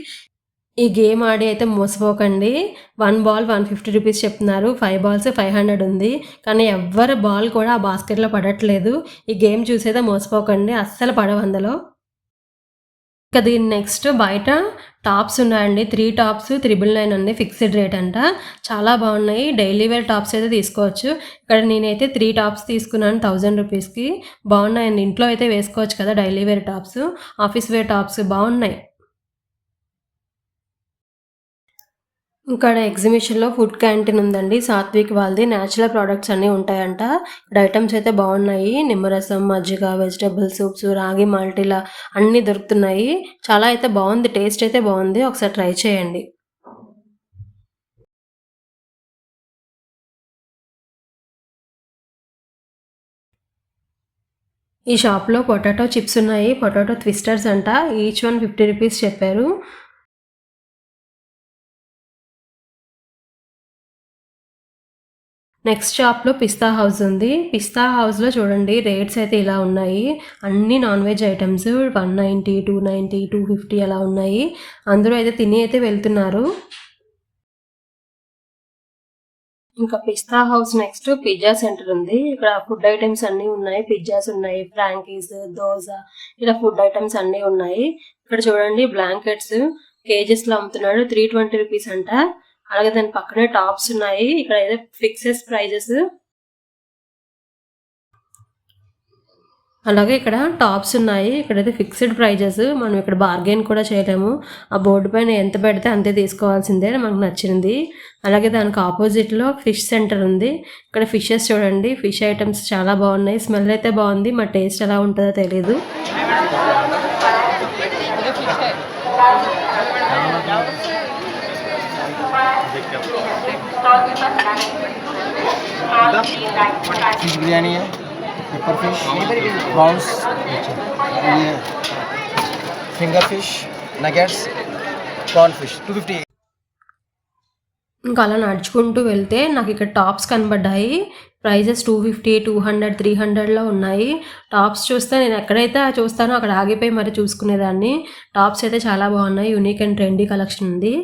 ఈ గేమ్ ఆడి అయితే మోసపోకండి. 1 బాల్ 150 రూపీస్ చెప్తున్నారు. 5 బాల్స్ 500 ఉంది. కానీ ఎవరి బాల్ కూడా ఆ బాస్కెట్లో పడట్లేదు. ఈ గేమ్ చూసేదే మోసపోకండి, అస్సలు పడవు అందులో. ఇంకా దీని నెక్స్ట్ బయట టాప్స్ ఉన్నాయండి. 3 టాప్స్ 999 ఉంది, ఫిక్స్డ్ రేట్ అంట. చాలా బాగున్నాయి. డైలీ వేర్ టాప్స్ అయితే తీసుకోవచ్చు. ఇక్కడ నేనైతే 3 టాప్స్ తీసుకున్నాను 1000 రూపీస్కి. బాగున్నాయండి, ఇంట్లో అయితే వేసుకోవచ్చు కదా daily wear tops, office wear tops బాగున్నాయి. ఇక్కడ ఎగ్జిబిషన్లో ఫుడ్ క్యాంటీన్ ఉందండి. సాత్విక్ వాళ్ళది న్యాచురల్ ప్రోడక్ట్స్ అన్నీ ఉంటాయంట. ఇక్కడ ఐటమ్స్ అయితే బాగున్నాయి. నిమ్మరసం, మజ్జిగ, వెజిటబుల్ సూప్స్, రాగి మాల్టీలా అన్నీ దొరుకుతున్నాయి. చాలా అయితే బాగుంది, టేస్ట్ అయితే బాగుంది. ఒకసారి ట్రై చేయండి. ఈ షాప్లో పొటాటో చిప్స్ ఉన్నాయి. పొటాటో ట్విస్టర్స్ అంట. ఈచ్ 1 50 రూపీస్ చెప్పారు. నెక్స్ట్ షాప్లో పిస్తా హౌస్ ఉంది. పిస్తా హౌస్లో చూడండి రేట్స్ అయితే ఇలా ఉన్నాయి. అన్ని నాన్ వెజ్ ఐటమ్స్ 190, 290, 250 అలా ఉన్నాయి. అందరూ అయితే తిని అయితే వెళ్తున్నారు. ఇంకా పిస్తా హౌస్ నెక్స్ట్ పిజ్జా సెంటర్ ఉంది. ఇక్కడ ఫుడ్ ఐటమ్స్ అన్నీ ఉన్నాయి. పిజ్జాస్ ఉన్నాయి, ఫ్రాంకీస్, దోస, ఇలా ఫుడ్ ఐటమ్స్ అన్నీ ఉన్నాయి. ఇక్కడ చూడండి బ్లాంకెట్స్ కేజెస్లో అమ్ముతున్నాడు. 320 రూపీస్ అంట. అలాగే దాని పక్కనే టాప్స్ ఉన్నాయి. ఇక్కడ అయితే ఫిక్సెస్ ప్రైజెస్. అలాగే ఇక్కడ టాప్స్ ఉన్నాయి. ఇక్కడైతే ఫిక్స్డ్ ప్రైజెస్. మనం ఇక్కడ బార్గెన్ కూడా చేయలేము. ఆ బోర్డు పైన ఎంత పెడితే అంతే తీసుకోవాల్సిందే, మనకు నచ్చింది. అలాగే దానికి ఆపోజిట్లో ఫిష్ సెంటర్ ఉంది. ఇక్కడ ఫిషెస్ చూడండి, ఫిష్ ఐటమ్స్ చాలా బాగున్నాయి. స్మెల్ అయితే బాగుంది, మా టేస్ట్ ఎలా ఉంటుందో తెలీదు. फिश बिरयानी है, पेपर फिश, प्रॉन्स, ये finger fish, nuggets, corn fish 250. ఇంకా అలా నడుచుకుంటూ వెళ్తే నాకు ఇక్కడ టాప్స్ కనబడ్డాయి. ప్రైజెస్ 250, 200, 300లో ఉన్నాయి. టాప్స్ చూస్తే నేను ఎక్కడైతే చూస్తానో అక్కడ ఆగిపోయి మరి చూసుకునేదాన్ని. టాప్స్ అయితే చాలా బాగున్నాయి. యూనిక్ అండ్ ట్రెండీ కలెక్షన్ ఉంది.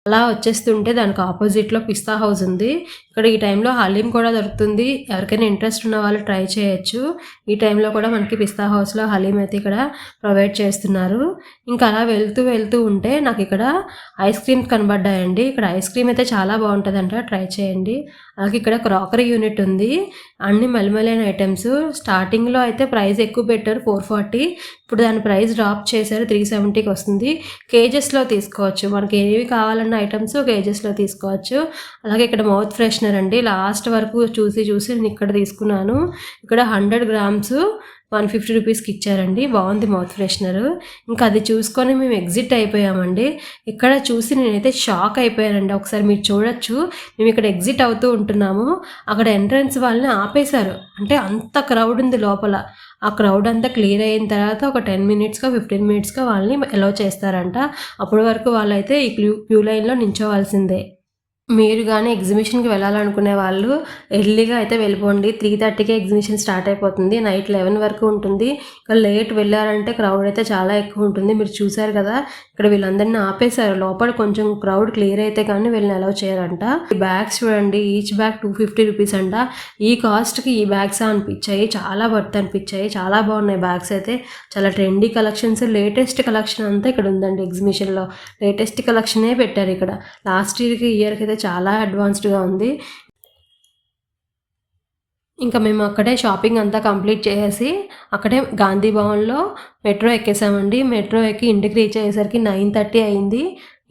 అలా వచ్చేస్తుంటే దానికి ఆపోజిట్లో పిస్తా హౌస్ ఉంది. ఇక్కడ ఈ టైంలో హలీం కూడా దొరుకుతుంది. ఎవరికైనా ఇంట్రెస్ట్ ఉన్న వాళ్ళు ట్రై చేయొచ్చు. ఈ టైంలో కూడా మనకి పిస్తా హౌస్లో హలీం అయితే ఇక్కడ ప్రొవైడ్ చేస్తున్నారు. ఇంకా అలా వెళ్తూ ఉంటే నాకు ఇక్కడ ఐస్ క్రీమ్ కనబడ్డాయండి. ఇక్కడ ఐస్ క్రీమ్ అయితే చాలా బాగుంటుందంట, ట్రై చేయండి. అలాగే ఇక్కడ క్రాకరీ యూనిట్ ఉంది. అన్ని మలిమలైన ఐటమ్స్. స్టార్టింగ్లో అయితే ప్రైస్ ఎక్కువ పెట్టారు 440. ఇప్పుడు దాని ప్రైస్ డ్రాప్ చేశారు 370కి వస్తుంది. కేజెస్లో తీసుకోవచ్చు. మనకి ఏవి కావాలన్న ఐటమ్స్ కేజెస్లో తీసుకోవచ్చు. అలాగే ఇక్కడ మౌత్ ఫ్రెషనర్ అండి. లాస్ట్ వరకు చూసి నేను ఇక్కడ తీసుకున్నాను. ఇక్కడ 100 grams 150 రూపీస్కి ఇచ్చారండి. బాగుంది మౌత్ ఫ్రెషనర్. ఇంకా అది చూసుకొని మేము ఎగ్జిట్ అయిపోయామండి. ఇక్కడ చూసి నేనైతే షాక్ అయిపోయానండి. ఒకసారి మీరు చూడొచ్చు. మేము ఇక్కడ ఎగ్జిట్ అవుతూ ఉంటున్నాము. అక్కడ ఎంట్రన్స్ వాళ్ళని ఆపేశారు. అంటే అంత క్రౌడ్ ఉంది లోపల. ఆ క్రౌడ్ అంతా క్లియర్ అయిన తర్వాత ఒక 10 minutesకో 15 minutesకో వాళ్ళని అలౌ చేస్తారంట. అప్పటి వరకు వాళ్ళైతే ఈ క్యూ లైన్లో నించోవాల్సిందే. మీరు కానీ ఎగ్జిబిషన్కి వెళ్ళాలనుకునే వాళ్ళు ఎర్లీగా అయితే వెళ్ళిపోండి. 3:30కే ఎగ్జిబిషన్ స్టార్ట్ అయిపోతుంది. నైట్ 11 వరకు ఉంటుంది. ఇక్కడ లేట్ వెళ్ళారంటే క్రౌడ్ అయితే చాలా ఎక్కువ ఉంటుంది. మీరు చూసారు కదా, ఇక్కడ వీళ్ళందరినీ ఆపేశారు. లోపల కొంచెం క్రౌడ్ క్లియర్ అయితే కానీ వీళ్ళని అలౌ చేయరంట. ఈ బ్యాగ్స్ చూడండి, ఈచ్ బ్యాగ్ 250 రూపీస్ అంట. ఈ కాస్ట్కి ఈ బ్యాగ్స్ అనిపించాయి, చాలా వర్త్ అనిపించాయి. చాలా బాగున్నాయి బ్యాగ్స్ అయితే. చాలా ట్రెండీ కలెక్షన్స్, లేటెస్ట్ కలెక్షన్ అంతా ఇక్కడ ఉందండి. ఎగ్జిబిషన్లో లేటెస్ట్ కలెక్షనే పెట్టారు ఇక్కడ. లాస్ట్ ఇయర్కి అయితే చాలా అడ్వాన్స్డ్గా ఉంది. ఇంకా మేము అక్కడే షాపింగ్ అంతా కంప్లీట్ చేసేసి అక్కడే గాంధీ భవన్లో మెట్రో ఎక్కేసామండి. మెట్రో ఎక్కి ఇంటికి రీచ్ అయ్యేసరికి 9:30 అయింది.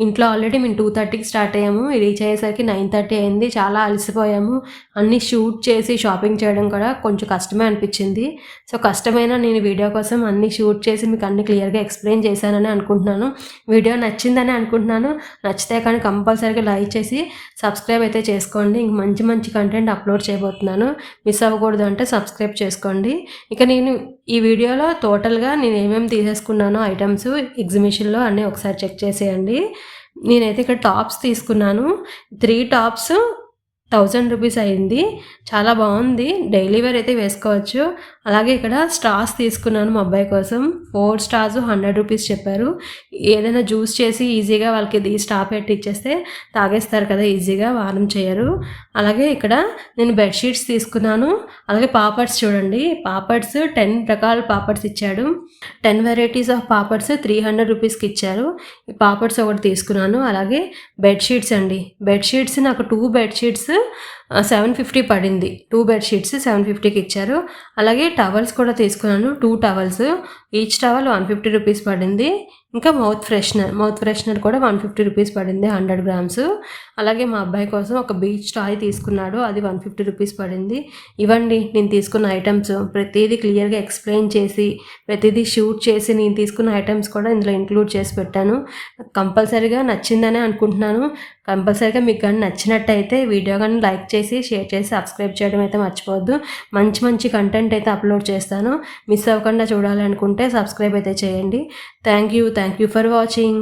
ఇంట్లో ఆల్రెడీ మేము 2:30కి స్టార్ట్ అయ్యాము. రీచ్ అయ్యేసరికి 9:30 అయింది. చాలా అలసిపోయాము. అన్నీ షూట్ చేసి షాపింగ్ చేయడం కూడా కొంచెం కష్టమే అనిపించింది. సో కష్టమైన నేను వీడియో కోసం అన్నీ షూట్ చేసి మీకు అన్ని క్లియర్గా ఎక్స్ప్లెయిన్ చేశానని అనుకుంటున్నాను. వీడియో నచ్చిందని అనుకుంటున్నాను. నచ్చితే కానీ కంపల్సరీగా లైక్ చేసి సబ్స్క్రైబ్ అయితే చేసుకోండి. ఇంక మంచి మంచి కంటెంట్ అప్లోడ్ చేయబోతున్నాను. మిస్ అవ్వకూడదు అంటే సబ్స్క్రైబ్ చేసుకోండి. ఇక నేను ఈ వీడియోలో టోటల్గా నేను ఏమేమి తీసేసుకున్నానో ఐటమ్స్ ఎగ్జిబిషన్లో అన్నీ ఒకసారి చెక్ చేసేయండి. నేనైతే ఇక్కడ టాప్స్ తీసుకున్నాను. 3 టాప్స్ 1000 రూపీస్ అయింది. చాలా బాగుంది. డైలీ వేర్ అయితే వేసుకోవచ్చు. అలాగే ఇక్కడ స్ట్రాస్ తీసుకున్నాను మా అబ్బాయి కోసం. 4 స్ట్రాస్ 100 రూపీస్ చెప్పారు. ఏదైనా జ్యూస్ చేసి ఈజీగా వాళ్ళకి ఇది స్ట్రా పెట్టి ఇచ్చేస్తే తాగేస్తారు కదా, ఈజీగా వారం చేయరు. అలాగే ఇక్కడ నేను బెడ్షీట్స్ తీసుకున్నాను. అలాగే పాపడ్స్ చూడండి, పాపడ్స్ 10 రకాల పాపడ్స్ ఇచ్చాడు. 10 వెరైటీస్ ఆఫ్ పాపడ్స్ 300 రూపీస్కి ఇచ్చారు. ఈ పాపడ్స్ ఒకటి తీసుకున్నాను. అలాగే బెడ్షీట్స్ అండి. బెడ్షీట్స్ నాకు 2 బెడ్షీట్స్ 750 పడింది. 2 బెడ్షీట్స్ 750కి ఇచ్చారు. అలాగే టవల్స్ కూడా తీసుకున్నాను. 2 టవల్స్, ఈచ్ టవల్ 150 రూపీస్ పడింది. ఇంకా మౌత్ ఫ్రెషనర్ కూడా 150 రూపీస్ పడింది, 100 grams. అలాగే మా అబ్బాయి కోసం ఒక బీచ్ టాయ్ తీసుకున్నాడు, అది 150 రూపీస్ పడింది. ఇవ్వండి నేను తీసుకున్న ఐటమ్స్. ప్రతిదీ క్లియర్గా ఎక్స్ప్లెయిన్ చేసి ప్రతిదీ షూట్ చేసి నేను తీసుకున్న ఐటమ్స్ కూడా ఇందులో ఇంక్లూడ్ చేసి పెట్టాను. కంపల్సరీగా నచ్చిందనే అనుకుంటున్నాను. కంపల్సరీగా మీకు కానీ నచ్చినట్టయితే వీడియో కానీ లైక్ చేసి షేర్ చేసి సబ్స్క్రైబ్ చేయడం అయితే మర్చిపోవద్దు. మంచి మంచి కంటెంట్ అయితే అప్లోడ్ చేస్తాను. మిస్ అవ్వకుండా చూడాలనుకుంటే సబ్స్క్రైబ్ అయితే చేయండి. Thank you for watching.